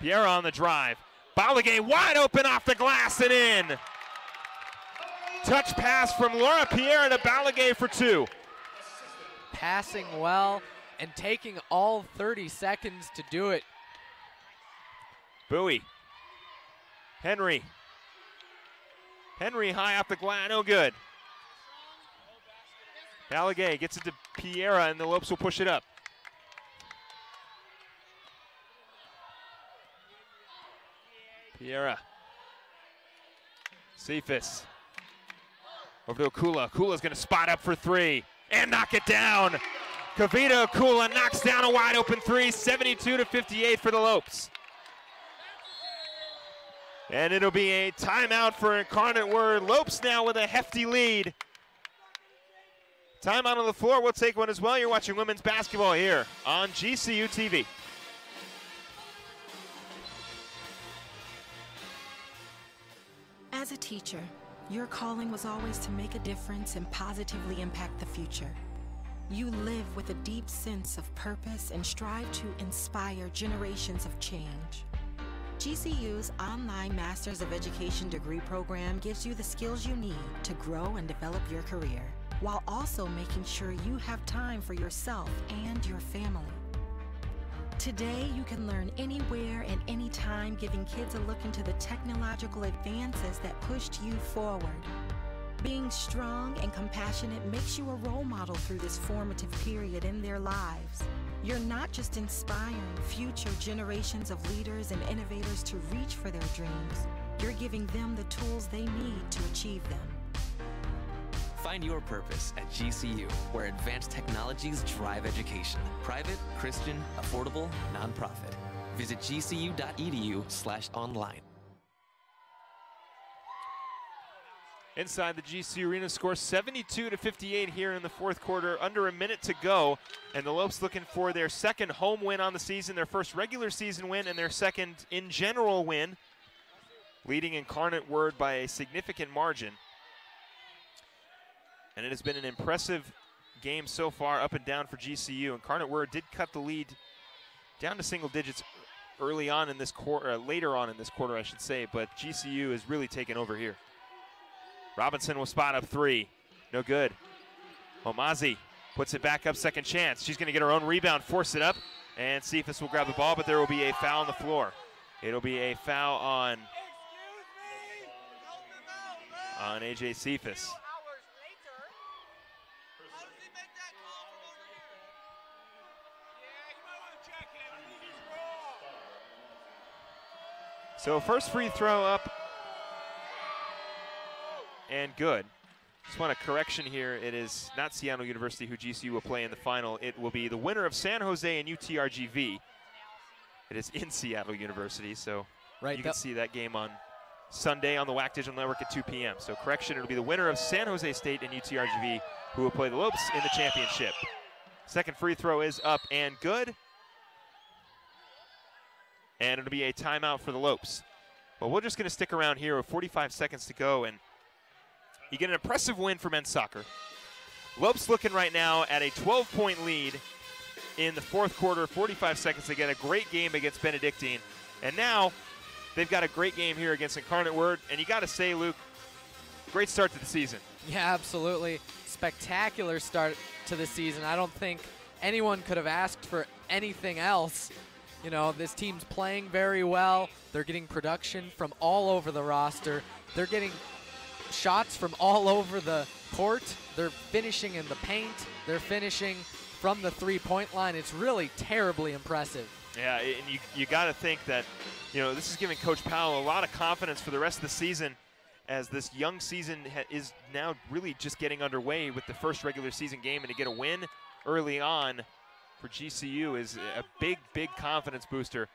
Piera on the drive. Balagay wide open off the glass and in. Touch pass from Laura Piera to Balagay for two. Passing well and taking all 30 seconds to do it. Bowie. Henry. Henry high off the glass, no good. Balagay gets it to Piera and the Lopes will push it up. Vieira. Cephas. Over to Akula. Akula's going to spot up for three and knock it down. Kavita Akula knocks down a wide open three, 72-58 for the Lopes. And it'll be a timeout for Incarnate Word. Lopes now with a hefty lead. Timeout on the floor. We'll take one as well. You're watching women's basketball here on GCU TV. As a teacher, your calling was always to make a difference and positively impact the future. You live with a deep sense of purpose and strive to inspire generations of change. GCU's online Masters of Education degree program gives you the skills you need to grow and develop your career, while also making sure you have time for yourself and your family. Today, you can learn anywhere and anytime, giving kids a look into the technological advances that pushed you forward. Being strong and compassionate makes you a role model through this formative period in their lives. You're not just inspiring future generations of leaders and innovators to reach for their dreams, you're giving them the tools they need to achieve them. Find your purpose at GCU, where advanced technologies drive education. Private, Christian, affordable, nonprofit. Visit gcu.edu/online. Inside the GCU Arena, score 72-58 here in the fourth quarter, under a minute to go. And the Lopes looking for their second home win on the season, their first regular season win, and their second in general win, leading Incarnate Word by a significant margin. And it has been an impressive game so far, up and down for GCU. Incarnate Word did cut the lead down to single digits early on in this quarter, later on in this quarter, I should say, but GCU has really taken over here. Robinson will spot up three. No good. Omazi puts it back up, second chance. She's going to get her own rebound, force it up, and Cephas will grab the ball, but there will be a foul on the floor. It'll be a foul on AJ Cephas. So first free throw up and good. Just want a correction here. It is not Seattle University who GCU will play in the final. It will be the winner of San Jose and UTRGV. It is in Seattle University, so you can see that game on Sunday on the WAC Digital Network at 2 p.m. So correction, it'll be the winner of San Jose State and UTRGV who will play the Lopes in the championship. Second free throw is up and good. And it'll be a timeout for the Lopes. But we're just going to stick around here with 45 seconds to go, and you get an impressive win for men's soccer. Lopes looking right now at a 12-point lead in the fourth quarter, 45 seconds to get a great game against Benedictine. And now they've got a great game here against Incarnate Word. And you got to say, Luke, great start to the season. Yeah, absolutely. Spectacular start to the season. I don't think anyone could have asked for anything else. You know, this team's playing very well. They're getting production from all over the roster. They're getting shots from all over the court. They're finishing in the paint. They're finishing from the three-point line. It's really terribly impressive. Yeah, and you got to think that, you know, this is giving Coach Powell a lot of confidence for the rest of the season, as this young season is now really just getting underway with the first regular season game, and to get a win early on for GCU is a big, big confidence booster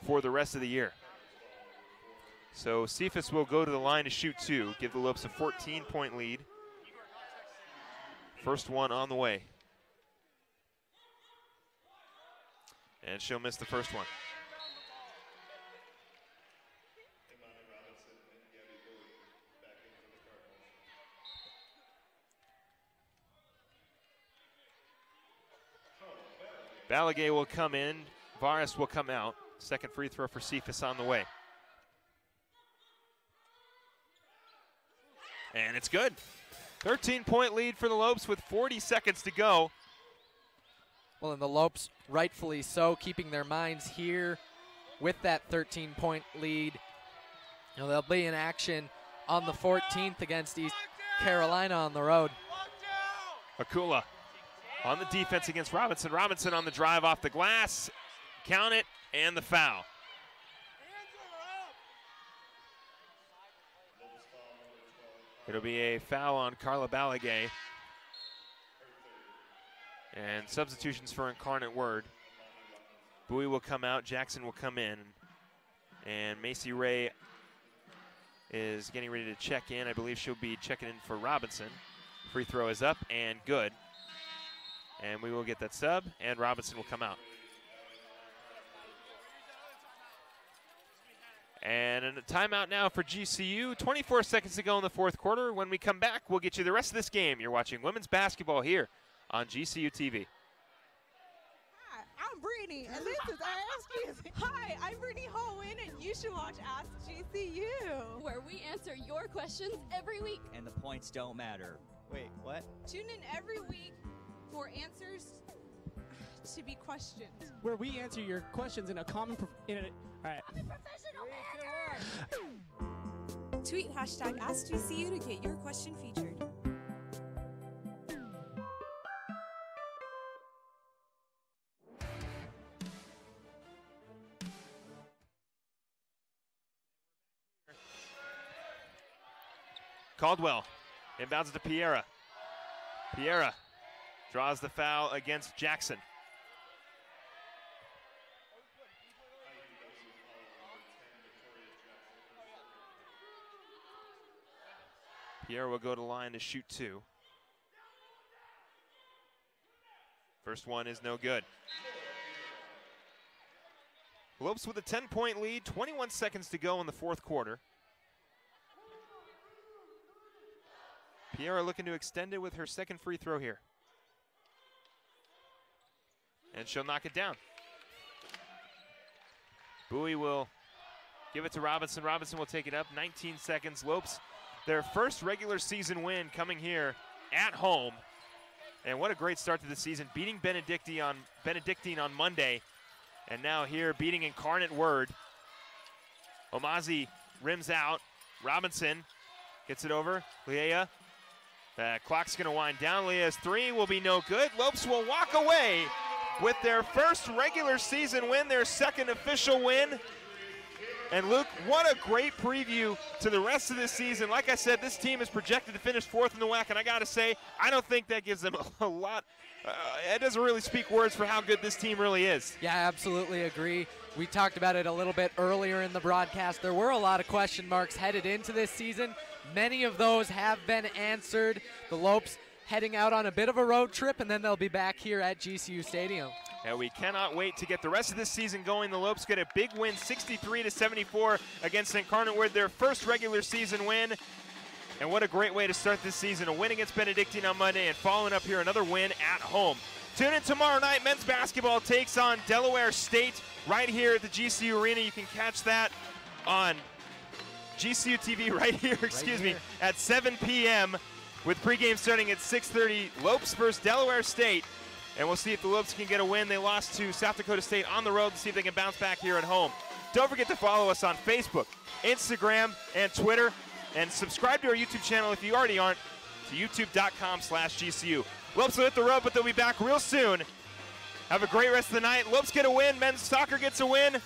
for the rest of the year. So Cephas will go to the line to shoot two, give the Lopes a 14-point lead. First one on the way. And she'll miss the first one. Balagay will come in, Varas will come out. Second free throw for Cephas on the way. And it's good. 13-point lead for the Lopes with 40 seconds to go. Well, and the Lopes, rightfully so, keeping their minds here with that 13-point lead. You know, they'll be in action on the 14th against East Carolina on the road. Akula on the defense against Robinson. Robinson on the drive off the glass. Count it, and the foul. It'll be a foul on Carla Balaguer. And substitutions for Incarnate Word. Bowie will come out, Jackson will come in. And Macy Ray is getting ready to check in. I believe she'll be checking in for Robinson. Free throw is up and good. And we will get that sub, and Robinson will come out. And a timeout now for GCU. 24 seconds to go in the fourth quarter. When we come back, we'll get you the rest of this game. You're watching women's basketball here on GCU TV. Hi, I'm Brittany, and this is Ask GCU. Hi, I'm Brittany Holwyn, and you should watch Ask GCU, where we answer your questions every week. And the points don't matter. Wait, what? Tune in every week for answers to be questioned. Where we answer your questions in a common... all right. I'm a professional manager! Tweet hashtag AskGCU to get your question featured. Caldwell inbounds to Piera. Piera draws the foul against Jackson. Piera will go to line to shoot two. First one is no good. Lopes with a 10-point lead, 21 seconds to go in the fourth quarter. Piera looking to extend it with her second free throw here. And she'll knock it down. Bowie will give it to Robinson. Robinson will take it up. 19 seconds. Lopes, their first regular season win coming here at home. And what a great start to the season. Beating Benedictine on Monday. And now here beating Incarnate Word. Omazi rims out. Robinson gets it over. Leah. The clock's going to wind down. Leah's three will be no good. Lopes will walk away with their first regular season win, their second official win. And Luke, what a great preview to the rest of this season. Like I said, this team is projected to finish fourth in the WAC, and I got to say, I don't think that gives them a lot. It doesn't really speak words for how good this team really is. Yeah, I absolutely agree. We talked about it a little bit earlier in the broadcast. There were a lot of question marks headed into this season. Many of those have been answered. The Lopes heading out on a bit of a road trip, and then they'll be back here at GCU Stadium. And we cannot wait to get the rest of this season going. The Lopes get a big win, 63-74 against Incarnate Word, their first regular season win. And what a great way to start this season. A win against Benedictine on Monday and following up here another win at home. Tune in tomorrow night. Men's basketball takes on Delaware State right here at the GCU Arena. You can catch that on GCU TV right here, at 7 p.m. with pregame starting at 6:30. Lopes versus Delaware State. And we'll see if the Lopes can get a win. They lost to South Dakota State on the road to see if they can bounce back here at home. Don't forget to follow us on Facebook, Instagram, and Twitter. And subscribe to our YouTube channel if you already aren't, to youtube.com/GCU. Lopes will hit the road, but they'll be back real soon. Have a great rest of the night. Lopes get a win. Men's soccer gets a win.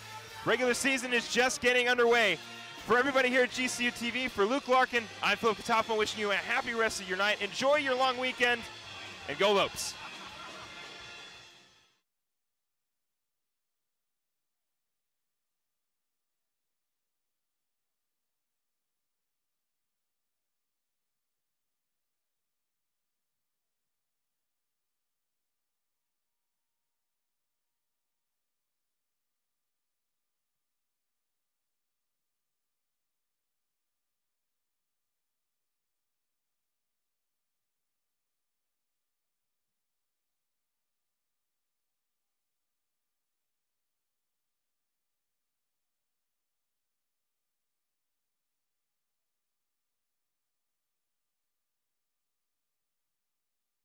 Regular season is just getting underway. For everybody here at GCU TV, for Luke Larkin, I'm Philip Katafma, wishing you a happy rest of your night. Enjoy your long weekend, and go Lopes.